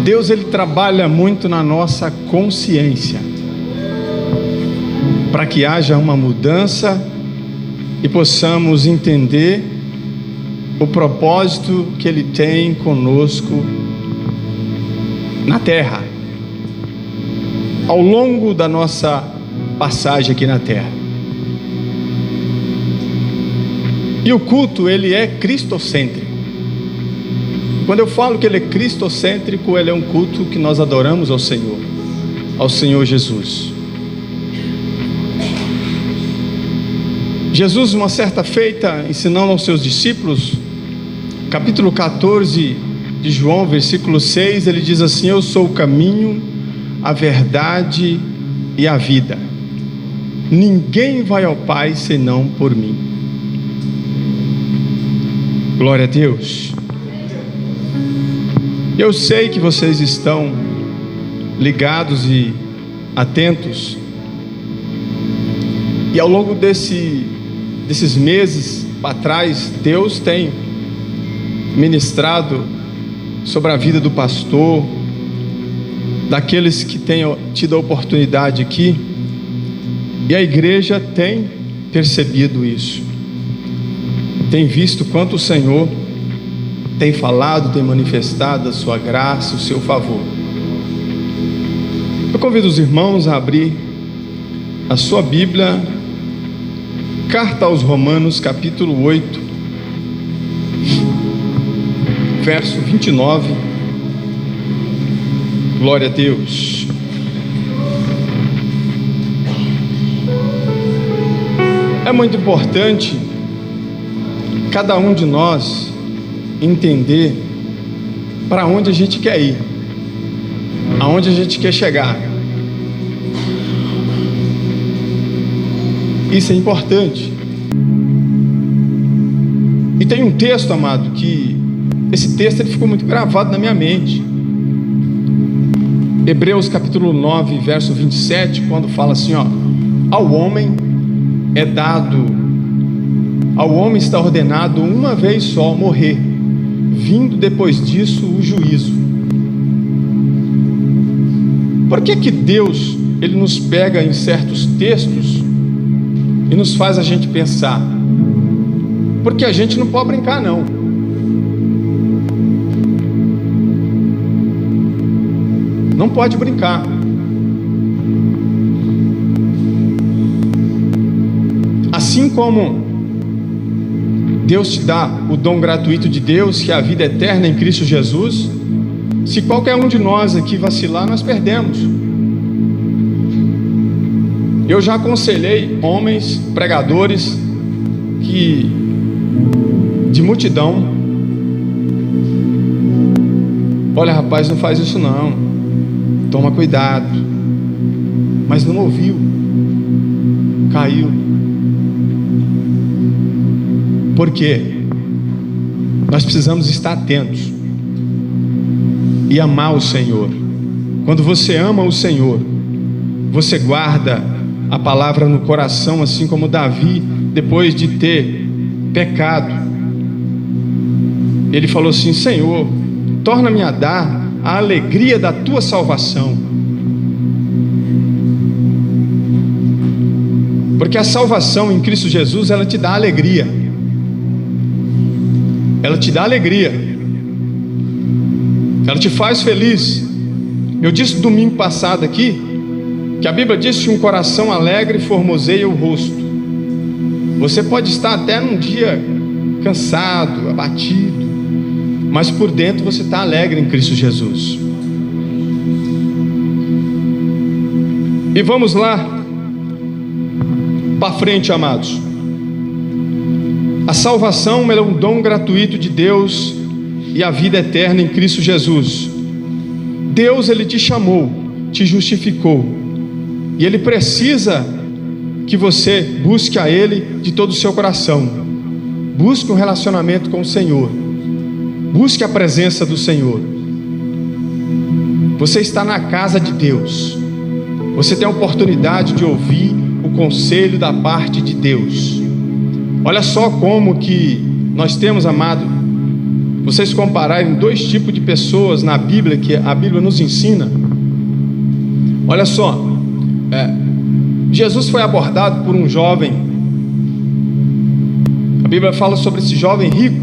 Speaker 9: Deus Ele trabalha muito na nossa consciência para que haja uma mudança e possamos entender o propósito que Ele tem conosco na terra, ao longo da nossa passagem aqui na terra. E o culto, ele é cristocêntrico. Quando eu falo que ele é cristocêntrico, ele é um culto que nós adoramos ao Senhor Jesus. Jesus, uma certa feita, ensinando aos seus discípulos, capítulo 14 de João, versículo 6, ele diz assim: eu sou o caminho, a verdade e a vida. Ninguém vai ao Pai senão por mim. Glória a Deus. Eu sei que vocês estão ligados e atentos, e ao longo desses meses para trás, Deus tem ministrado sobre a vida do pastor, daqueles que têm tido a oportunidade aqui, e a igreja tem percebido isso, tem visto quanto o Senhor tem falado, tem manifestado a sua graça, o seu favor. Eu convido os irmãos a abrir a sua Bíblia, carta aos Romanos, capítulo 8, verso 29. Glória a Deus. É muito importante cada um de nós entender para onde a gente quer ir, aonde a gente quer chegar. Isso é importante. E tem um texto, amado, que esse texto ele ficou muito gravado na minha mente. Hebreus capítulo 9, verso 27, quando fala assim, ao homem está ordenado uma vez só morrer, vindo depois disso o juízo. Por que Deus ele nos pega em certos textos e nos faz a gente pensar? Porque a gente não pode brincar, não. Não pode brincar. Assim como Deus te dá o dom gratuito de Deus, que é a vida eterna em Cristo Jesus, se qualquer um de nós aqui vacilar, nós perdemos. Eu já aconselhei homens, pregadores, de multidão: olha, rapaz, não faz isso não, toma cuidado. Mas não ouviu, caiu. Por quê? Nós precisamos estar atentos e amar o Senhor. Quando você ama o Senhor, você guarda a palavra no coração, assim como Davi, depois de ter pecado, ele falou assim: Senhor, torna-me a dar a alegria da tua salvação. Porque a salvação em Cristo Jesus, ela te dá alegria. Ela te dá alegria. Ela te faz feliz. Eu disse domingo passado aqui que a Bíblia diz que um coração alegre formoseia o rosto. Você pode estar até num dia cansado, abatido, mas por dentro você está alegre em Cristo Jesus. E vamos lá para frente, amados. A salvação é um dom gratuito de Deus e a vida eterna em Cristo Jesus. Deus, Ele te chamou, te justificou, e Ele precisa que você busque a Ele de todo o seu coração. Busque um relacionamento com o Senhor. Busque a presença do Senhor. Você está na casa de Deus. Você tem a oportunidade de ouvir o conselho da parte de Deus. Olha só como que nós temos, amado, vocês compararem dois tipos de pessoas na Bíblia, que a Bíblia nos ensina. Olha só, Jesus foi abordado por um jovem. A Bíblia fala sobre esse jovem rico,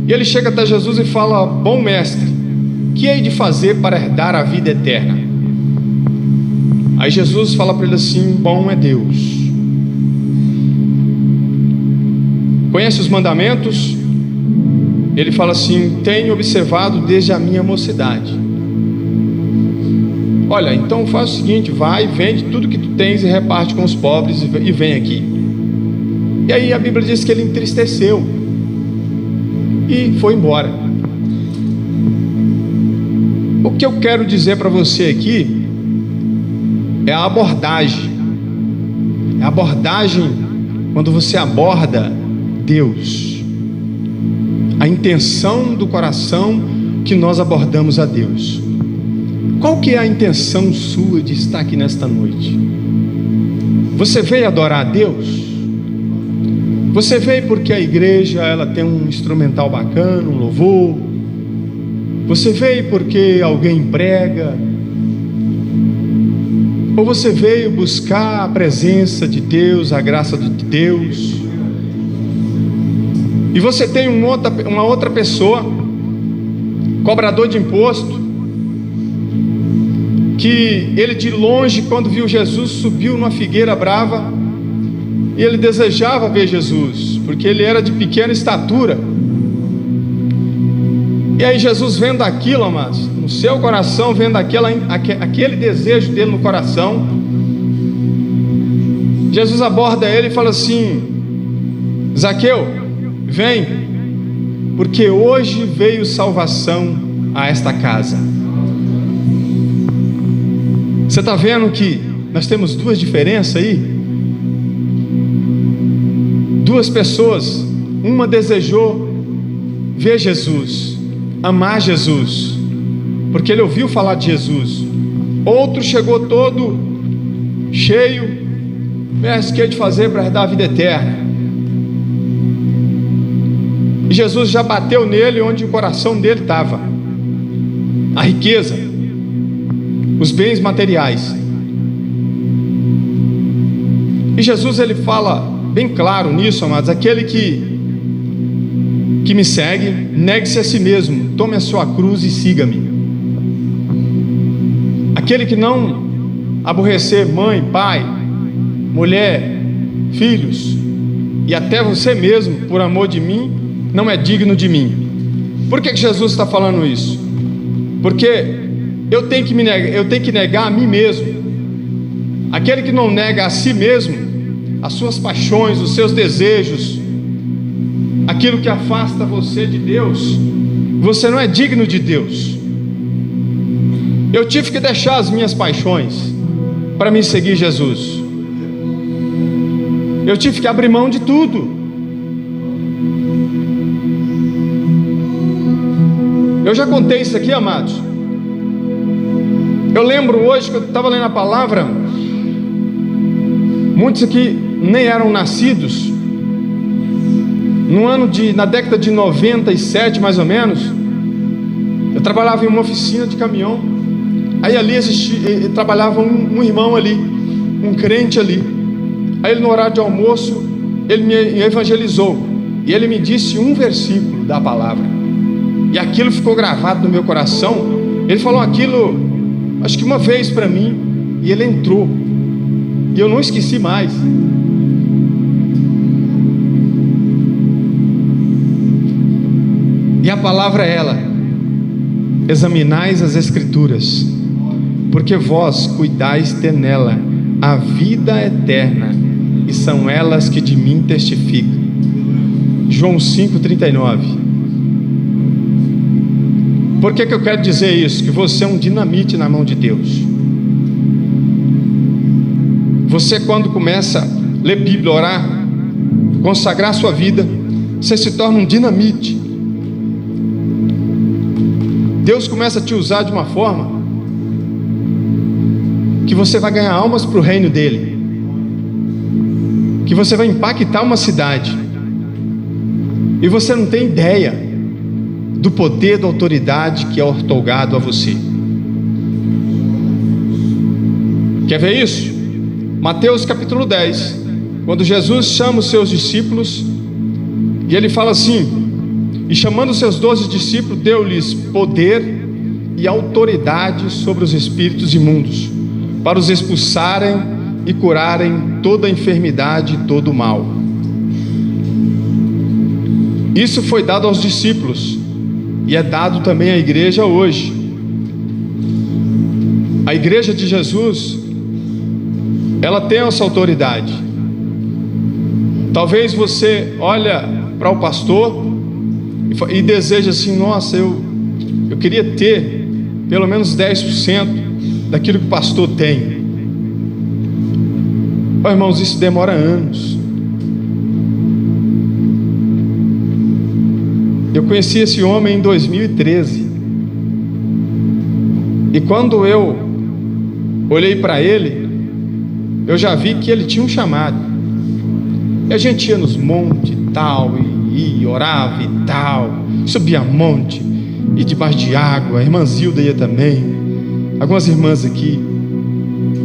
Speaker 9: e ele chega até Jesus e fala: bom mestre, que hei de fazer para herdar a vida eterna? Aí Jesus fala para ele assim: bom é Deus. Conhece os mandamentos? Ele fala assim: tenho observado desde a minha mocidade. Olha, então faz o seguinte: vai, vende tudo que tu tens e reparte com os pobres e vem aqui. E aí a Bíblia diz que ele entristeceu e foi embora. O que eu quero dizer para você aqui é a abordagem. É a abordagem quando você aborda Deus. A intenção do coração que nós abordamos a Deus. Qual que é a intenção sua de estar aqui nesta noite? Você veio adorar a Deus? Você veio porque a igreja ela tem um instrumental bacana, um louvor? Você veio porque alguém prega? Ou você veio buscar a presença de Deus, a graça de Deus? E você tem uma outra pessoa, cobrador de imposto, que ele de longe, quando viu Jesus, subiu numa figueira brava, e ele desejava ver Jesus, porque ele era de pequena estatura. E aí Jesus, vendo aquilo, amados, no seu coração, vendo aquele desejo dele no coração, Jesus aborda ele e fala assim: Zaqueu, vem, porque hoje veio salvação a esta casa. Você está vendo que nós temos duas diferenças aí? Duas pessoas, uma desejou ver Jesus, amar Jesus, porque ele ouviu falar de Jesus. Outro chegou todo cheio: mestre, que hei de fazer para herdar a vida eterna? E Jesus já bateu nele onde o coração dele estava: a riqueza, os bens materiais. E Jesus, ele fala bem claro nisso, amados: aquele que me segue, negue-se a si mesmo, tome a sua cruz e siga-me. Aquele que não aborrecer mãe, pai, mulher, filhos e até você mesmo por amor de mim, não é digno de mim. Por que Jesus está falando isso? Porque eu tenho que negar a mim mesmo. aquele que não nega a si mesmo, as suas paixões, os seus desejos, aquilo que afasta você de Deus, você não é digno de Deus. Eu tive que deixar as minhas paixões para me seguir Jesus. Eu tive que abrir mão de tudo. Eu já contei isso aqui, amados. Eu lembro hoje que eu estava lendo a palavra. Muitos aqui nem eram nascidos. Na década de 97, mais ou menos, eu trabalhava em uma oficina de caminhão. Aí ali trabalhava um irmão ali, um crente ali. Aí ele, no horário de almoço, ele me evangelizou. E ele me disse um versículo da palavra. E aquilo ficou gravado no meu coração. Ele falou aquilo, acho que uma vez para mim. E ele entrou. E eu não esqueci mais. E a palavra é ela: examinais as Escrituras, porque vós cuidais ter nela a vida eterna, e são elas que de mim testificam. João 5,39. Por que eu quero dizer isso? Que você é um dinamite na mão de Deus. Você, quando começa a ler Bíblia, orar, consagrar sua vida, você se torna um dinamite. Deus começa a te usar de uma forma que você vai ganhar almas para o reino dele, que você vai impactar uma cidade, e você não tem ideia do poder, da autoridade que é outorgado a você. Quer ver isso? Mateus capítulo 10, quando Jesus chama os seus discípulos, e ele fala assim: e chamando os seus 12 discípulos, deu-lhes poder e autoridade sobre os espíritos imundos, para os expulsarem e curarem toda a enfermidade e todo o mal. Isso foi dado aos discípulos, e é dado também à igreja hoje. A igreja de Jesus, ela tem essa autoridade. Talvez você olha para o pastor e deseja assim: nossa, eu queria ter pelo menos 10% daquilo que o pastor tem. Oh, irmãos, isso demora anos. Eu conheci esse homem em 2013, e quando eu olhei para ele, eu já vi que ele tinha um chamado. E a gente ia nos montes e tal, e orava e tal, subia monte, e debaixo de água. A irmã Zilda ia também, algumas irmãs aqui.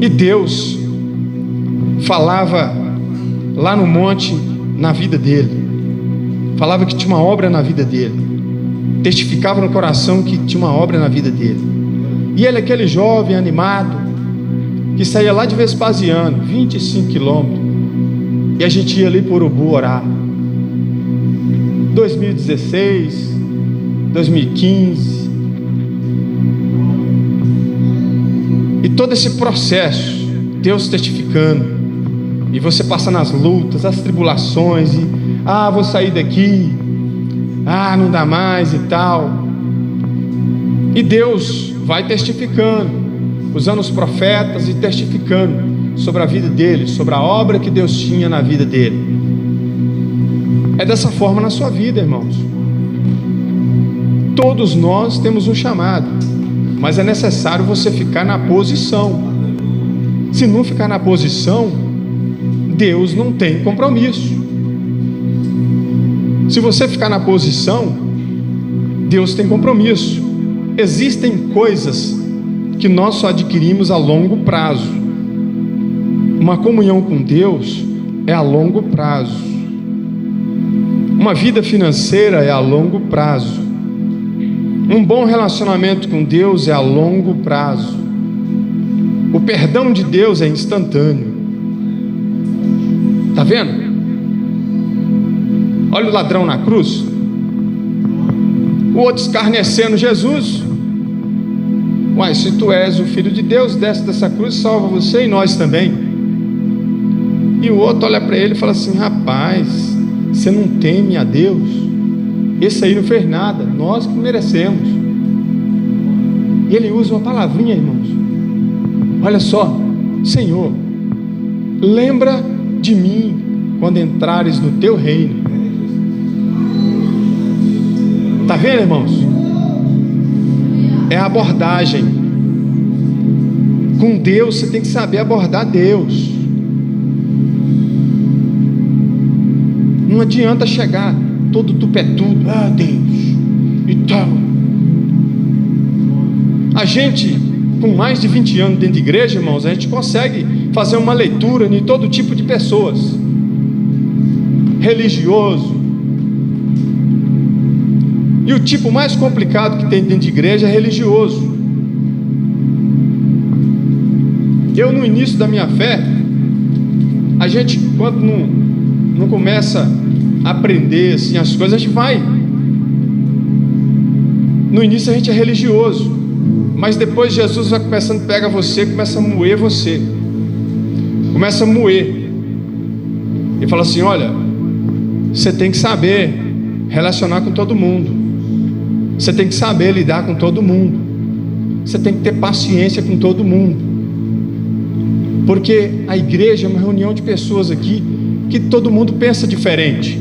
Speaker 9: E Deus falava lá no monte, na vida dele. Falava que tinha uma obra na vida dele. Testificava no coração que tinha uma obra na vida dele. E ele, aquele jovem animado, que saía lá de Vespasiano, 25 quilômetros, e a gente ia ali por Urubu orar. 2016, 2015, e todo esse processo, Deus testificando, e você passa nas lutas, as tribulações, e vou sair daqui, não dá mais e tal, e Deus vai testificando, usando os profetas e testificando sobre a vida dele, sobre a obra que Deus tinha na vida dele. É dessa forma na sua vida, irmãos. Todos nós temos um chamado, mas é necessário você ficar na posição. Se não ficar na posição, Deus não tem compromisso. Se você ficar na posição, Deus tem compromisso. Existem coisas que nós só adquirimos a longo prazo. Uma comunhão com Deus é a longo prazo. Uma vida financeira é a longo prazo. Um bom relacionamento com Deus é a longo prazo. O perdão de Deus é instantâneo. Está vendo? Olha o ladrão na cruz, o outro escarnecendo Jesus. Uai, se tu és o Filho de Deus, desce dessa cruz, salva você e nós também. E o outro olha para ele e fala assim: rapaz, você não teme a Deus? Esse aí não fez nada, nós que merecemos. E ele usa uma palavrinha, irmãos. Olha só: Senhor, lembra de mim quando entrares no teu reino. Está vendo, irmãos? É a abordagem. Com Deus você tem que saber abordar Deus. Não adianta chegar todo tupetudo, ah, Deus, e tal. A gente, com mais de 20 anos dentro de igreja, irmãos, a gente consegue fazer uma leitura em todo tipo de pessoas. Religioso. E o tipo mais complicado que tem dentro de igreja é religioso. Eu, no início da minha fé, a gente, quando não começa a aprender assim, as coisas, a gente vai. No início a gente é religioso, mas depois Jesus vai começando, pega você, começa a moer você. Começa a moer. E fala assim: olha, você tem que saber relacionar com todo mundo. Você tem que saber lidar com todo mundo. Você tem que ter paciência com todo mundo. Porque a igreja é uma reunião de pessoas aqui que todo mundo pensa diferente.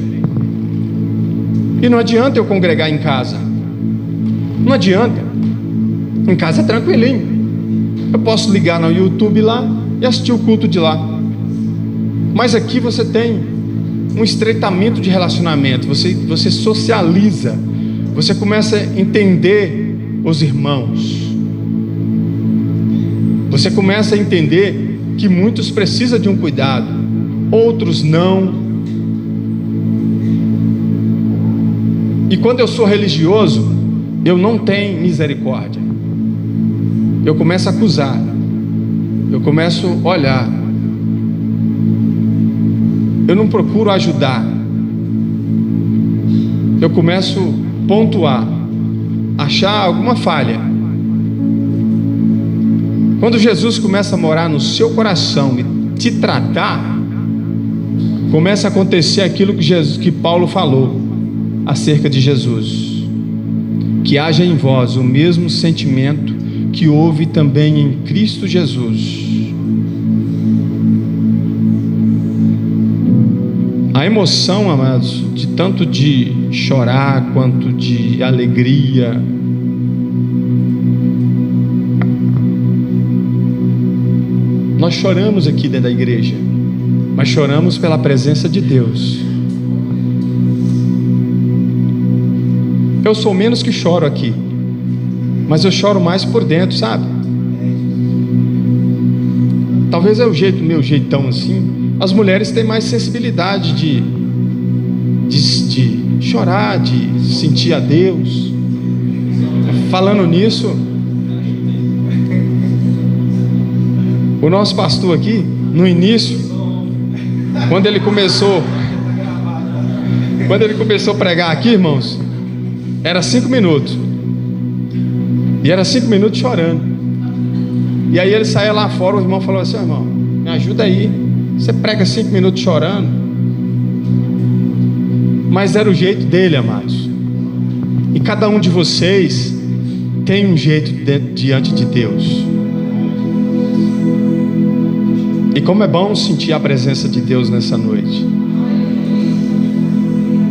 Speaker 9: E não adianta eu congregar em casa. Não adianta. Em casa é tranquilinho. Eu posso ligar no YouTube lá e assistir o culto de lá. Mas aqui você tem um estreitamento de relacionamento. Você socializa. Você começa a entender os irmãos. Você começa a entender que muitos precisam de um cuidado, outros não. E quando eu sou religioso, eu não tenho misericórdia. Eu começo a acusar. Eu começo a olhar. Eu não procuro ajudar. Eu começo a pontuar, achar alguma falha. Quando Jesus começa a morar no seu coração e te tratar, começa a acontecer aquilo que Paulo falou acerca de Jesus: que haja em vós o mesmo sentimento que houve também em Cristo Jesus. A emoção, amados, de tanto de chorar quanto de alegria, nós choramos aqui dentro da igreja, mas choramos pela presença de Deus. Eu sou menos que choro aqui, mas eu choro mais por dentro, sabe? Talvez é o meu jeitão assim. As mulheres têm mais sensibilidade de chorar, de sentir a Deus. Falando nisso, o nosso pastor aqui, no início, quando ele começou a pregar aqui, irmãos, era 5 minutos. E era 5 minutos chorando. E aí ele saía lá fora, o irmão falou assim: irmão, me ajuda aí. Você prega 5 minutos chorando. Mas era o jeito dele, amados. E cada um de vocês tem um jeito diante de Deus. E como é bom sentir a presença de Deus nessa noite.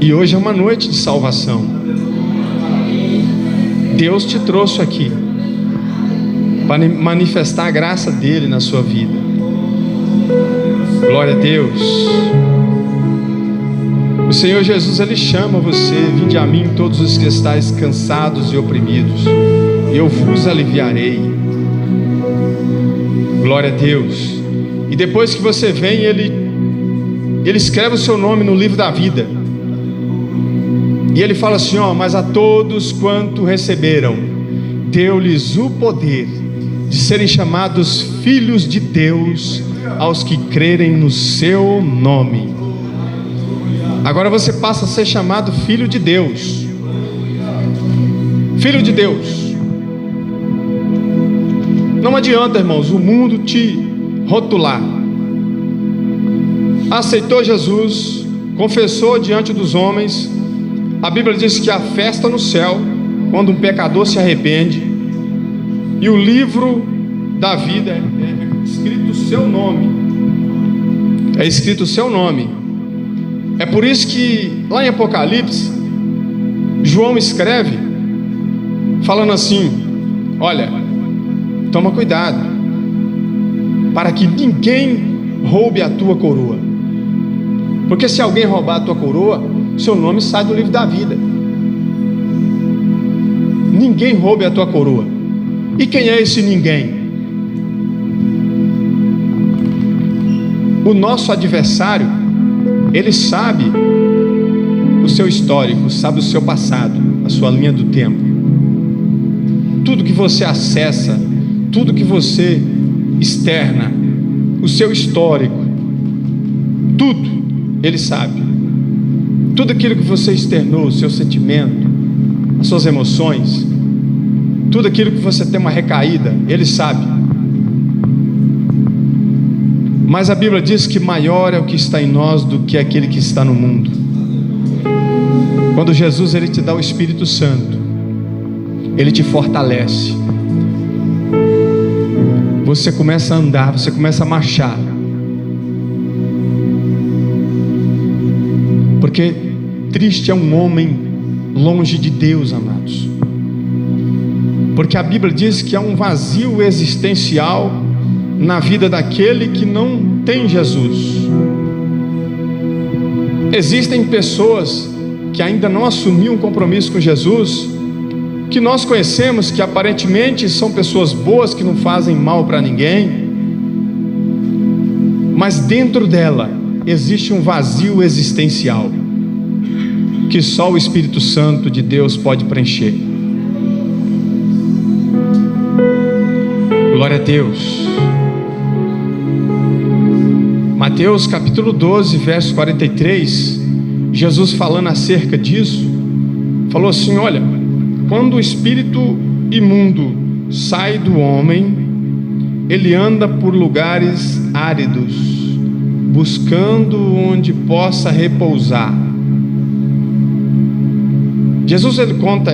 Speaker 9: E hoje é uma noite de salvação. Deus te trouxe aqui para manifestar a graça dele na sua vida. Glória a Deus. O Senhor Jesus, Ele chama você: vinde a mim todos os que estáis cansados e oprimidos, eu vos aliviarei. Glória a Deus. E depois que você vem, Ele escreve o seu nome no livro da vida. E Ele fala assim: ó, mas a todos quanto receberam, deu-lhes o poder de serem chamados filhos de Deus, aos que crerem no seu nome. Agora você passa a ser chamado filho de Deus. Filho de Deus. Não adianta, irmãos, o mundo te rotular. Aceitou Jesus, confessou diante dos homens. A Bíblia diz que há festa no céu quando um pecador se arrepende, e o livro da vida é escrito o seu nome. É escrito o seu nome. É por isso que lá em Apocalipse, João escreve falando assim: olha, toma cuidado para que ninguém roube a tua coroa, porque se alguém roubar a tua coroa, seu nome sai do livro da vida. Ninguém roube a tua coroa. E quem é esse ninguém? O nosso adversário, ele sabe o seu histórico, sabe o seu passado, a sua linha do tempo. Tudo que você acessa, tudo que você externa, o seu histórico, tudo ele sabe. Tudo aquilo que você externou, o seu sentimento, as suas emoções, tudo aquilo que você tem uma recaída, ele sabe. Mas a Bíblia diz que maior é o que está em nós do que aquele que está no mundo. Quando Jesus ele te dá o Espírito Santo, ele te fortalece. Você começa a andar, você começa a marchar. Porque triste é um homem longe de Deus, amados. Porque a Bíblia diz que há um vazio existencial na vida daquele que não tem Jesus. Existem pessoas que ainda não assumiram um compromisso com Jesus, que nós conhecemos, que aparentemente são pessoas boas, que não fazem mal para ninguém, mas dentro dela existe um vazio existencial que só o Espírito Santo de Deus pode preencher. Glória a Deus. Mateus capítulo 12, verso 43, Jesus falando acerca disso, falou assim: olha, quando o espírito imundo sai do homem, ele anda por lugares áridos, buscando onde possa repousar. Jesus ele conta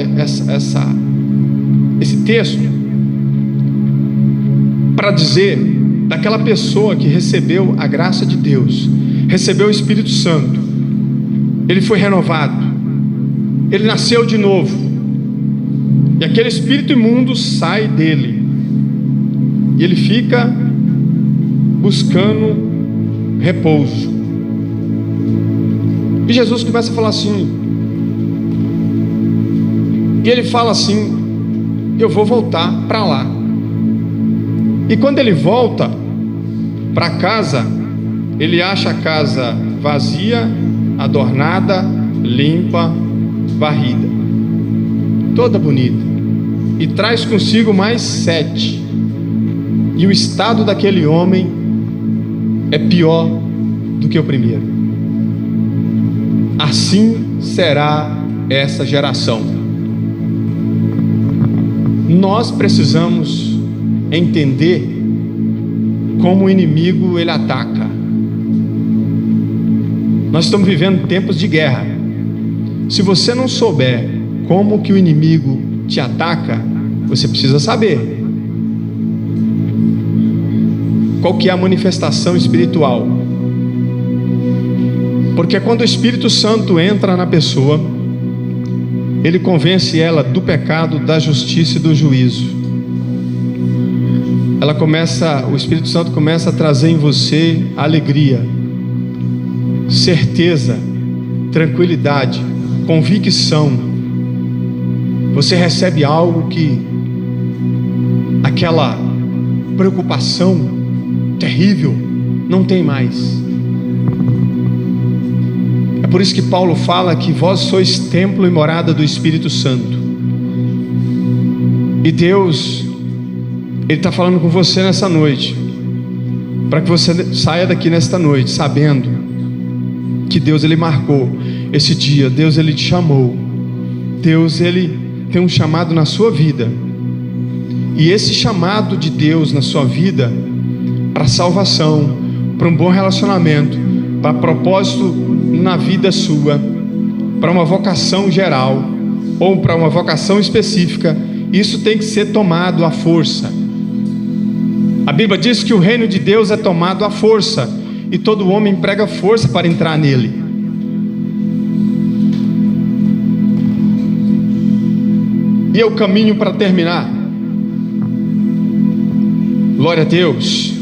Speaker 9: esse texto para dizer daquela pessoa que recebeu a graça de Deus, recebeu o Espírito Santo, ele foi renovado, ele nasceu de novo, e aquele espírito imundo sai dele, e ele fica buscando repouso. E Jesus começa a falar assim, e ele fala assim: eu vou voltar para lá. E quando ele volta para casa, ele acha a casa vazia, adornada, limpa, varrida, toda bonita, e traz consigo mais 7. E o estado daquele homem é pior do que o primeiro. Assim será essa geração. Nós precisamos entender como o inimigo ele ataca. Nós estamos vivendo tempos de guerra. Se você não souber como que o inimigo te ataca, você precisa saber qual que é a manifestação espiritual. Porque quando o Espírito Santo entra na pessoa, ele convence ela do pecado, da justiça e do juízo. O Espírito Santo começa a trazer em você alegria, certeza, tranquilidade, convicção. Você recebe algo que aquela preocupação terrível não tem mais. É por isso que Paulo fala que vós sois templo e morada do Espírito Santo. E Deus, Ele está falando com você nessa noite, para que você saia daqui nesta noite sabendo que Deus Ele marcou esse dia, Deus Ele te chamou, Deus Ele tem um chamado na sua vida, E esse chamado de Deus na sua vida para salvação, para um bom relacionamento, para propósito na vida sua, para uma vocação geral ou para uma vocação específica, isso tem que ser tomado à força. A Bíblia diz que o reino de Deus é tomado à força, e todo homem emprega força para entrar nele. E é o caminho para terminar. Glória a Deus.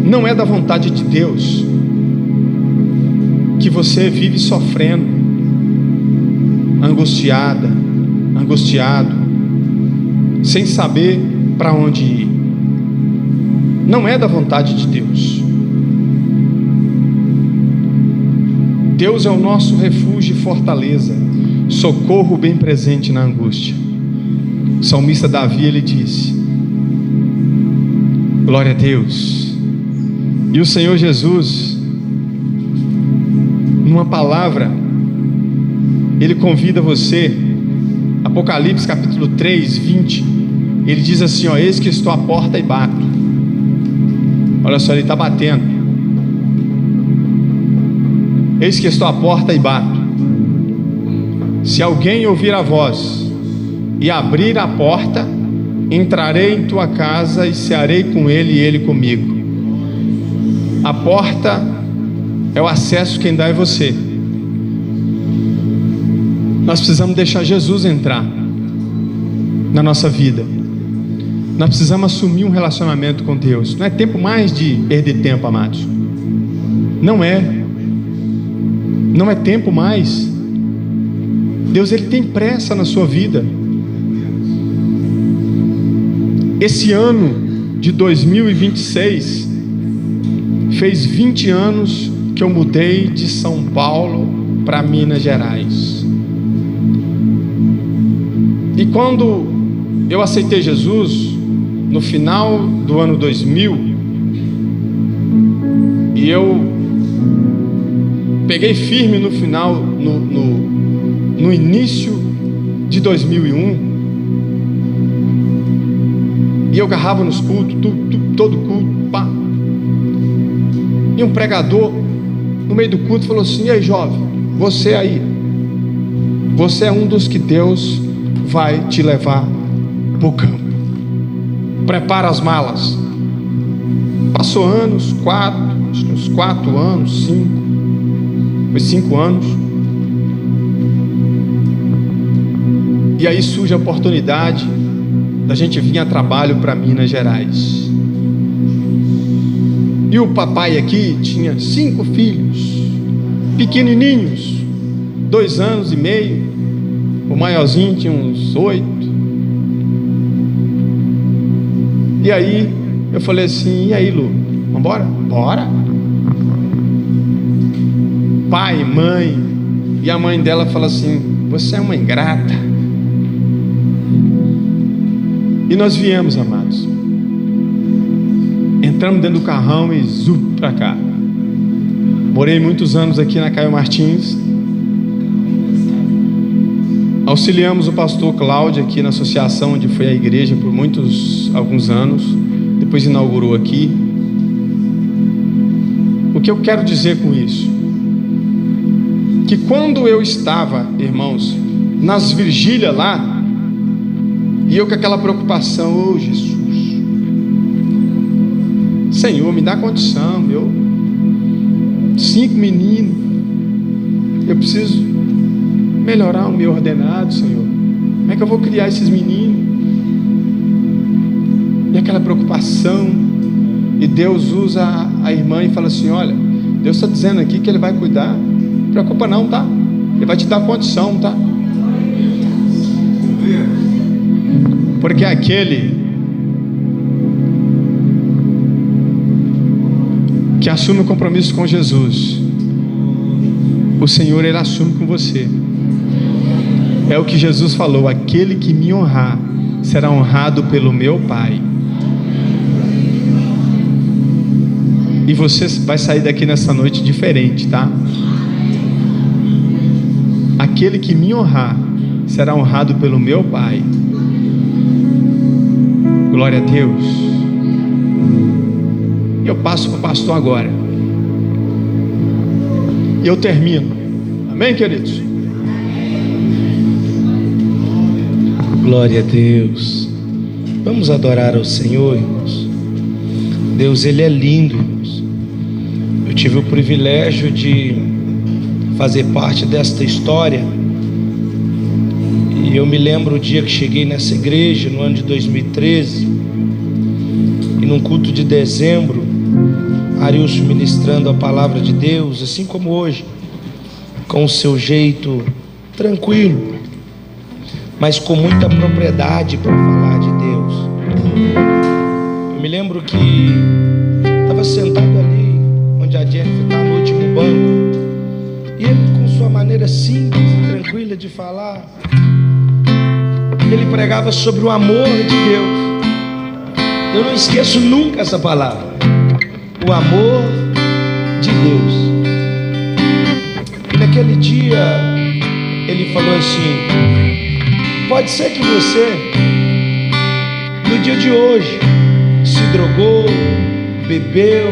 Speaker 9: Não é da vontade de Deus que você vive sofrendo, angustiado, sem saber para onde ir. Não é da vontade de Deus. Deus é o nosso refúgio e fortaleza, socorro bem presente na angústia. O salmista Davi, ele disse: glória a Deus. E o Senhor Jesus, numa palavra, ele convida você, Apocalipse capítulo 3, 20, ele diz assim, ó: eis que estou à porta e bato. Olha só, ele está batendo. Eis que estou à porta e bato. Se alguém ouvir a voz e abrir a porta, entrarei em tua casa e cearei com ele e ele comigo. A porta é o acesso, quem dá é você. Nós precisamos deixar Jesus entrar na nossa vida. Nós precisamos assumir um relacionamento com Deus. Não é tempo mais de perder tempo, amados. Não é tempo mais. Deus, ele tem pressa na sua vida. Esse ano de 2026 fez 20 anos que eu mudei de São Paulo para Minas Gerais. E quando eu aceitei Jesus no final do ano 2000, e eu peguei firme no final, no início de 2001, e eu agarrava nos cultos, todo culto, pá. E um pregador no meio do culto falou assim: e aí, jovem, você aí, você é um dos que Deus vai te levar para o campo. Prepara as malas. Passou anos, uns 4 anos, 5. Foi 5 anos. E aí surge a oportunidade da gente vir a trabalho para Minas Gerais. E o papai aqui tinha 5 filhos, pequenininhos, 2 anos e meio. O maiorzinho tinha uns 8. E aí eu falei assim: e aí, Lu, vamos embora? Bora. Pai, mãe. E a mãe dela fala assim: você é uma ingrata. E nós viemos, amados. Entramos dentro do carrão e zup para cá. Morei muitos anos aqui na Caio Martins. Auxiliamos o pastor Cláudio aqui na associação onde foi a igreja por alguns anos. Depois inaugurou aqui. O que eu quero dizer com isso? Que quando eu estava, irmãos, nas vigílias lá, e eu com aquela preocupação: oh Jesus, Senhor, me dá condição, 5 meninos, eu preciso melhorar o meu ordenado, Senhor. Como é que eu vou criar esses meninos? E aquela preocupação, e Deus usa a irmã e fala assim: olha, Deus está dizendo aqui que Ele vai cuidar. Não preocupa não, tá? Ele vai te dar condição, tá? Porque aquele que assume o compromisso com Jesus, o Senhor, Ele assume com você. É o que Jesus falou: aquele que me honrar será honrado pelo meu Pai. E você vai sair daqui nessa noite diferente, tá? aquele que me honrar será honrado pelo meu Pai. Glória a Deus. Eu passo para o pastor agora. E eu termino. Amém, queridos?
Speaker 7: Glória a Deus. Vamos adorar ao Senhor, irmãos. Deus, Ele é lindo, irmãos. Eu tive o privilégio de fazer parte desta história. E eu me lembro o dia que cheguei nessa igreja, no ano de 2013. E num culto de dezembro, Arilson ministrando a palavra de Deus, assim como hoje, com o seu jeito tranquilo, mas com muita propriedade para falar de Deus. Eu me lembro que estava sentado ali, onde a Jennifer está, no último banco, e ele, com sua maneira simples e tranquila de falar, ele pregava sobre o amor de Deus. Eu não esqueço nunca essa palavra, o amor de Deus. E naquele dia ele falou assim: pode ser que você, no dia de hoje, se drogou, bebeu,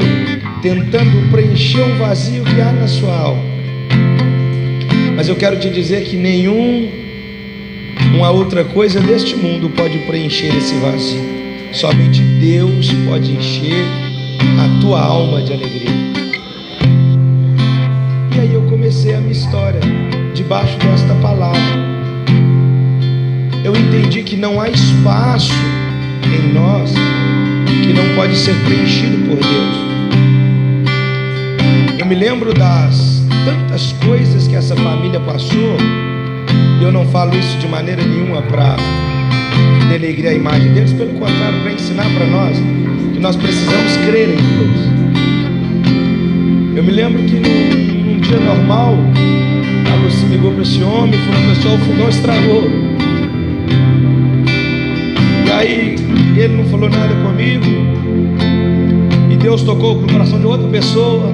Speaker 7: tentando preencher um vazio que há na sua alma. Mas eu quero te dizer que uma outra coisa deste mundo pode preencher esse vazio. Somente Deus pode encher a tua alma de alegria. E aí eu comecei a minha história debaixo desta palavra. Eu entendi que não há espaço em nós que não pode ser preenchido por Deus. Eu me lembro das tantas coisas que essa família passou, e eu não falo isso de maneira nenhuma para denegrir a imagem deles, pelo contrário, para ensinar para nós que nós precisamos crer em Deus. Eu me lembro que num dia normal, a Lucy ligou para esse homem e falou: pessoal, o fogão estragou. E aí ele não falou nada comigo, e Deus tocou no coração de outra pessoa.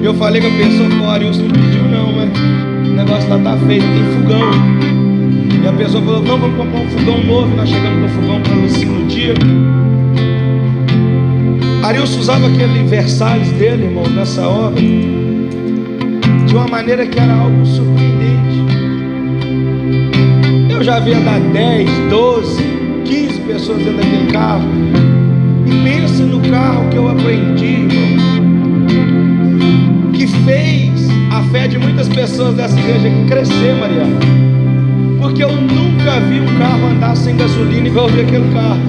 Speaker 7: E eu falei com a pessoa: pô, Arilson não pediu não, mas o negócio lá tá feio, tem fogão. E a pessoa falou: não, vamos comprar um fogão novo. Nós chegamos com o fogão para Lucy no dia. Arilson usava aquele Versalhes dele, irmão, nessa obra, de uma maneira que era algo surpreendente. Eu já via dar 10, 12, 15 pessoas dentro daquele carro. E pensa no carro que eu aprendi, irmão, que fez a fé de muitas pessoas dessa igreja crescer, Mariana. Porque eu nunca vi um carro andar sem gasolina igual eu vi aquele carro.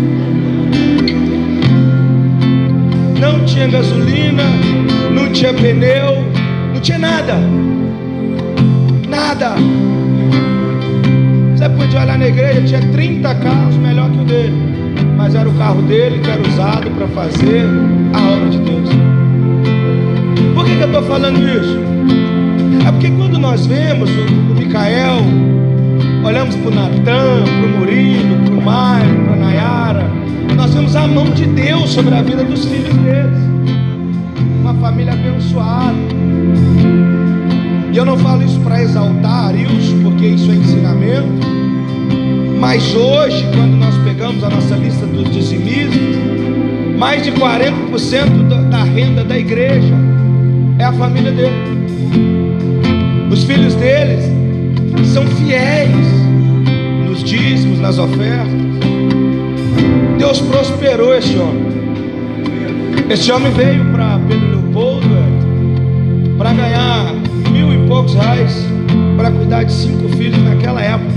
Speaker 7: Não tinha gasolina, não tinha pneu, não tinha nada. Nada. Você podia olhar na igreja, tinha 30 carros melhor que o dele, mas era o carro dele que era usado para fazer a obra de Deus. Por que eu estou falando isso? É porque quando nós vemos o Micael, olhamos para o Natan, para o Murilo, para o Mário, para a Nayara, nós vemos a mão de Deus sobre a vida dos filhos deles. Uma família abençoada. E eu não falo isso para exaltar Arilson, porque isso é ensinamento. Mas hoje, quando nós pegamos a nossa lista dos dizimistas, mais de 40% da renda da igreja é a família dele. Os filhos deles são fiéis nos dízimos, nas ofertas. Deus prosperou esse homem. Esse homem veio para Pedro Leopoldo para ganhar R$1.000 e poucos para cuidar de 5 filhos naquela época.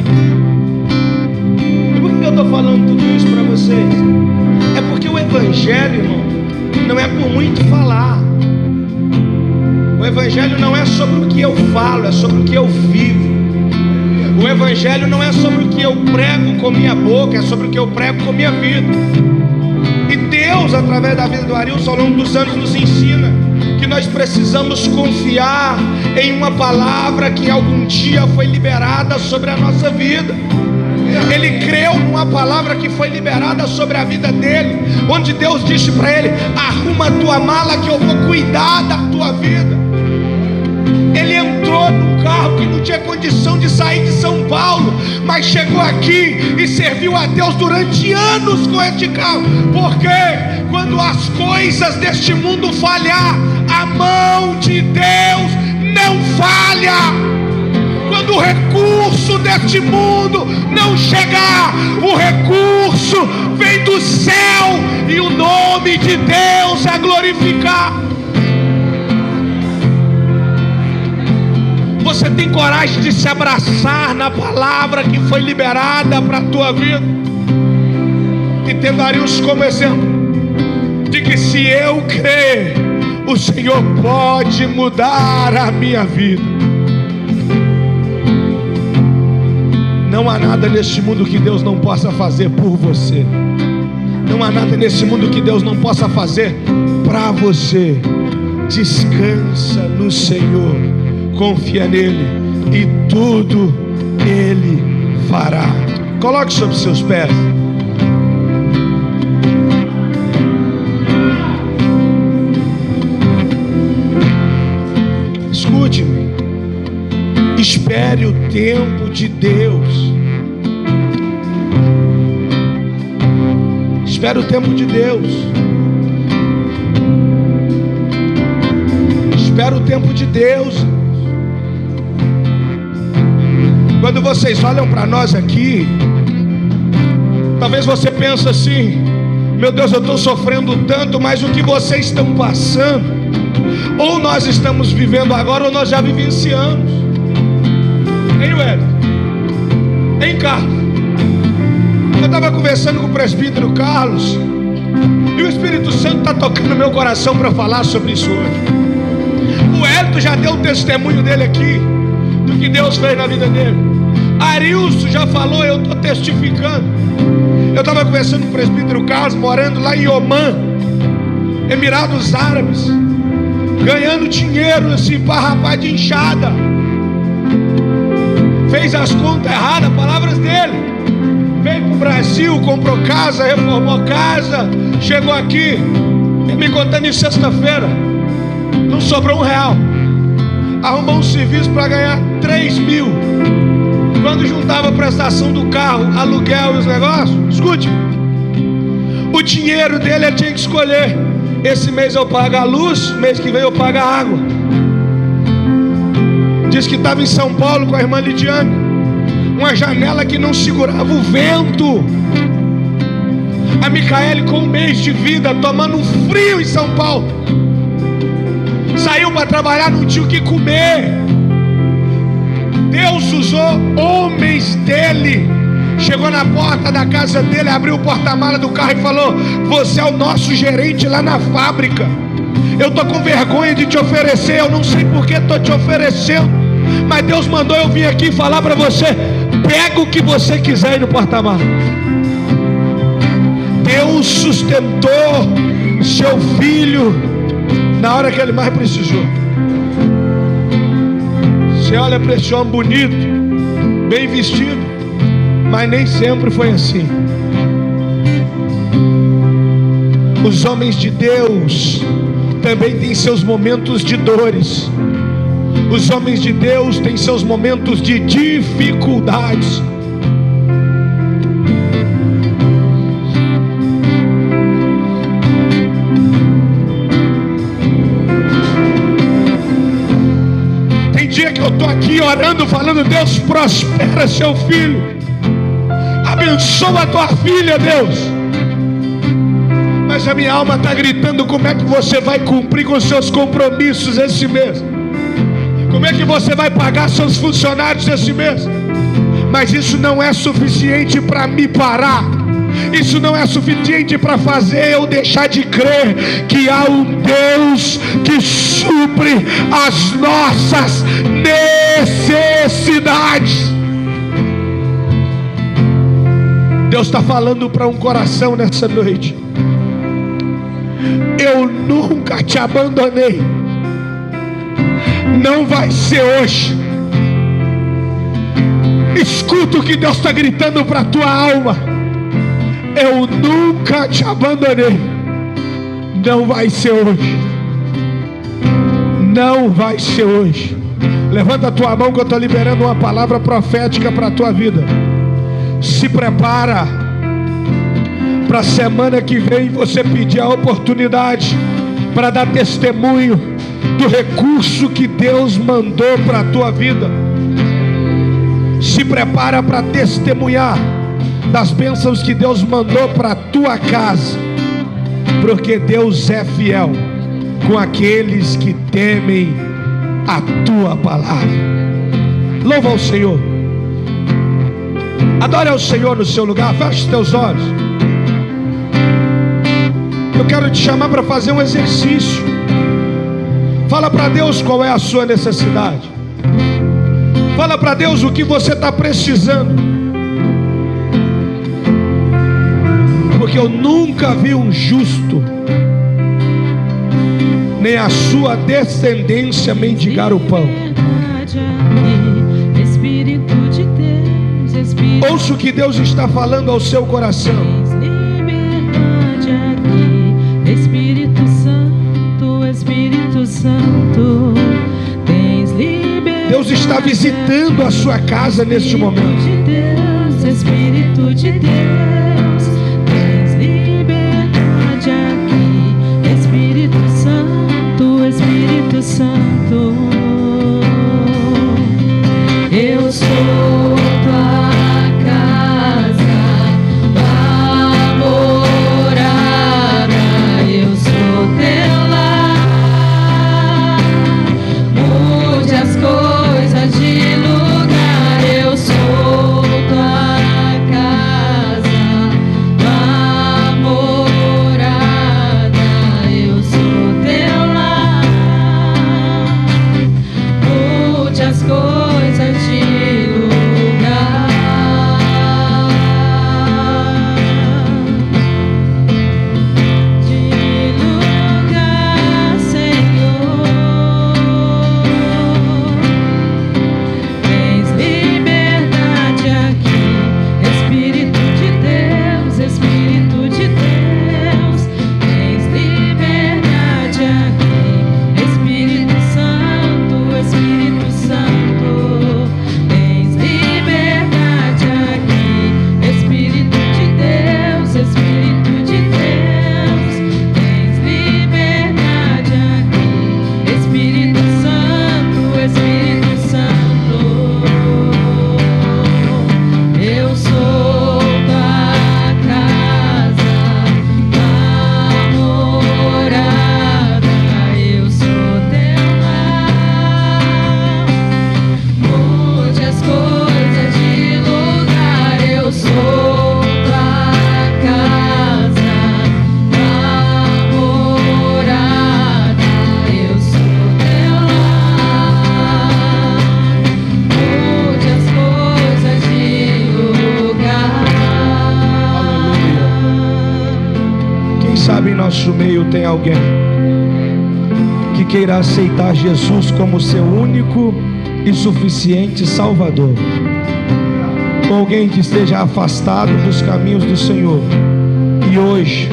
Speaker 7: E por que eu estou falando tudo isso para vocês? É porque o evangelho, irmão, não é por muito falar. O evangelho não é sobre o que eu falo, é sobre o que eu vivo. O evangelho não é sobre o que eu prego com minha boca, é sobre o que eu prego com minha vida. E Deus, através da vida do Arilson, ao longo dos anos, nos ensina que nós precisamos confiar em uma palavra que algum dia foi liberada sobre a nossa vida. Ele creu numa palavra que foi liberada sobre a vida dele, onde Deus disse para ele: arruma a tua mala que eu vou cuidar da tua vida. Ele entrou chegou num carro que não tinha condição de sair de São Paulo, mas chegou aqui e serviu a Deus durante anos com este carro. Porque quando as coisas deste mundo falhar, a mão de Deus não falha. Quando o recurso deste mundo não chegar, o recurso vem do céu e o nome de Deus é glorificar. Você tem coragem de se abraçar na palavra que foi liberada para a tua vida? E ter Darius como exemplo de que se eu crer, o Senhor pode mudar a minha vida. Não há nada neste mundo que Deus não possa fazer por você. Não há nada nesse mundo que Deus não possa fazer para você. Descansa no Senhor, confia nele e tudo ele fará. Coloque sobre seus pés. Escute-me. Espere o tempo de Deus. Espere o tempo de Deus. Espere o tempo de Deus. Quando vocês olham para nós aqui, talvez você pense assim: meu Deus, eu estou sofrendo tanto, mas o que vocês estão passando, ou nós estamos vivendo agora, ou nós já vivenciamos. Hein, Wellington? Hein, Carlos? Eu estava conversando com o presbítero Carlos, e o Espírito Santo está tocando no meu coração para falar sobre isso hoje. O Wellington já deu o testemunho dele aqui, do que Deus fez na vida dele. Arilson já falou, eu estou testificando. Eu estava conversando com o presbítero Carlos, morando lá em Omã, Emirados Árabes, ganhando dinheiro assim para rapaz de enxada. Fez as contas erradas, palavras dele. Veio para o Brasil, comprou casa, reformou casa, chegou aqui, me contando em sexta-feira, não sobrou R$1. Arrumou um serviço para ganhar 3 mil. Quando juntava a prestação do carro, aluguel e os negócios, escute, o dinheiro dele ele tinha que escolher: esse mês eu pago a luz, mês que vem eu pago a água. Diz que estava em São Paulo com a irmã Lidiane, uma janela que não segurava o vento. A Micaele com 1 mês de vida, tomando um frio em São Paulo, saiu para trabalhar, não tinha o que comer. Deus usou homens dele. Chegou na porta da casa dele, abriu o porta-mala do carro e falou: você é o nosso gerente lá na fábrica. Eu tô com vergonha de te oferecer, eu não sei por que tô te oferecendo, mas Deus mandou eu vir aqui falar para você: pega o que você quiser aí no porta-mala. Deus sustentou seu filho na hora que ele mais precisou. Você olha para esse homem bonito, bem vestido, mas nem sempre foi assim. Os homens de Deus também têm seus momentos de dores. Os homens de Deus têm seus momentos de dificuldades. Tem dia que eu estou aqui orando, falando: Deus, prospera seu filho, abençoa a tua filha, Deus. Mas a minha alma está gritando: como é que você vai cumprir com seus compromissos esse mês? Como é que você vai pagar seus funcionários esse mês? Mas isso não é suficiente para me parar. Isso não é suficiente para fazer eu deixar de crer que há um Deus que supre as nossas necessidades. Deus está falando para um coração nessa noite: eu nunca te abandonei. Não vai ser hoje. Escuta o que Deus está gritando para a tua alma: eu nunca te abandonei. Não vai ser hoje. Não vai ser hoje. Levanta a tua mão que eu estou liberando uma palavra profética para a tua vida. Se prepara para a semana que vem você pedir a oportunidade para dar testemunho do recurso que Deus mandou para a tua vida. Se prepara para testemunhar das bênçãos que Deus mandou para a tua casa, porque Deus é fiel com aqueles que temem a tua palavra. Louva ao Senhor, adore ao Senhor no seu lugar. Feche os teus olhos. Eu quero te chamar para fazer um exercício. Fala para Deus qual é a sua necessidade. Fala para Deus o que você está precisando. Porque eu nunca vi um justo, nem a sua descendência mendigar o pão. Ouça o que Deus está falando ao seu coração.
Speaker 2: Espírito Santo, tens liberdade.
Speaker 7: Deus está visitando a sua casa neste momento.
Speaker 2: Espírito de Deus, tens liberdade aqui. Espírito Santo, eu sou tua casa, tua morada, eu sou teu lar. Mude as coisas de lugar, eu sou tua casa, tua morada, eu sou teu lar. Mude as coisas de lugar. De lugar, Senhor. Tens liberdade aqui, Espírito de Deus, Espírito de Deus. Tens liberdade aqui, Espírito Santo, Espírito Santo. Tens liberdade aqui, Espírito de Deus, Espírito de Deus. Tens liberdade aqui, Espírito Santo, Espírito Santo. Eu sou tua casa, tua morada, eu sou teu lar. Mude as coisas de lugar, eu sou tua casa, tua morada, eu sou teu lar. Mude as coisas de lugar.
Speaker 7: Quem sabe em nosso meio tem alguém que queira aceitar Jesus como seu único e suficiente Salvador. Ou alguém que esteja afastado dos caminhos do Senhor e hoje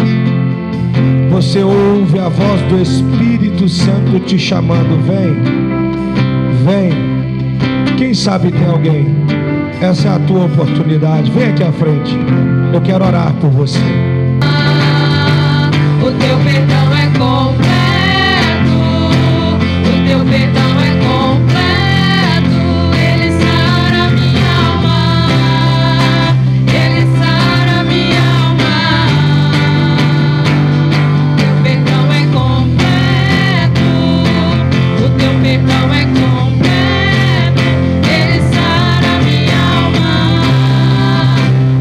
Speaker 7: você ouve a voz do Espírito Santo te chamando: vem, vem. Quem sabe tem alguém? Essa é a tua oportunidade. Vem aqui à frente, eu quero orar por você.
Speaker 2: O teu perdão é completo, o teu perdão é completo. Ele sara minha alma, ele sara minha alma. O teu perdão é completo, o teu perdão é completo. Ele sara minha alma,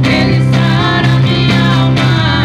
Speaker 2: ele sara minha alma.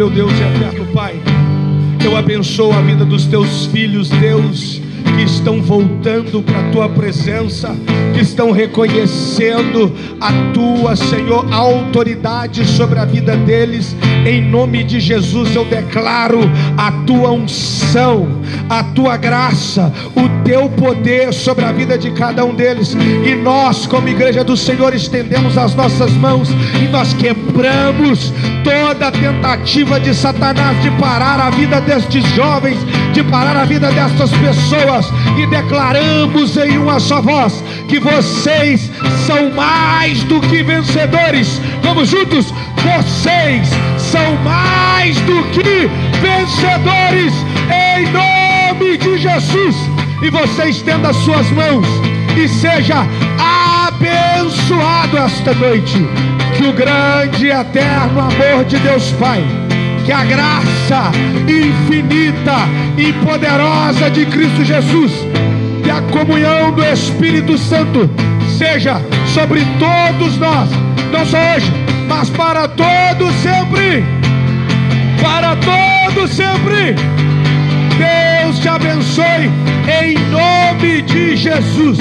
Speaker 7: meu Deus e eterno Pai, eu abençoo a vida dos teus filhos, Deus, que estão voltando para a tua presença, que estão reconhecendo a tua, Senhor, autoridade sobre a vida deles. Em nome de Jesus eu declaro a tua unção, a tua graça, o teu poder sobre a vida de cada um deles. E nós, como igreja do Senhor, estendemos as nossas mãos e nós quebramos toda tentativa de Satanás de parar a vida destes jovens, de parar a vida destas pessoas, e declaramos em uma só voz que vocês são mais do que vencedores. Vamos juntos? Vocês são mais do que vencedores, em nome de Jesus. E você estenda as suas mãos e seja abençoado esta noite. Que o grande e eterno amor de Deus Pai, que a graça infinita e poderosa de Cristo Jesus, que a comunhão do Espírito Santo seja sobre todos nós, não só hoje, mas para todos sempre. Para todos sempre. Deus te abençoe em nome de Jesus.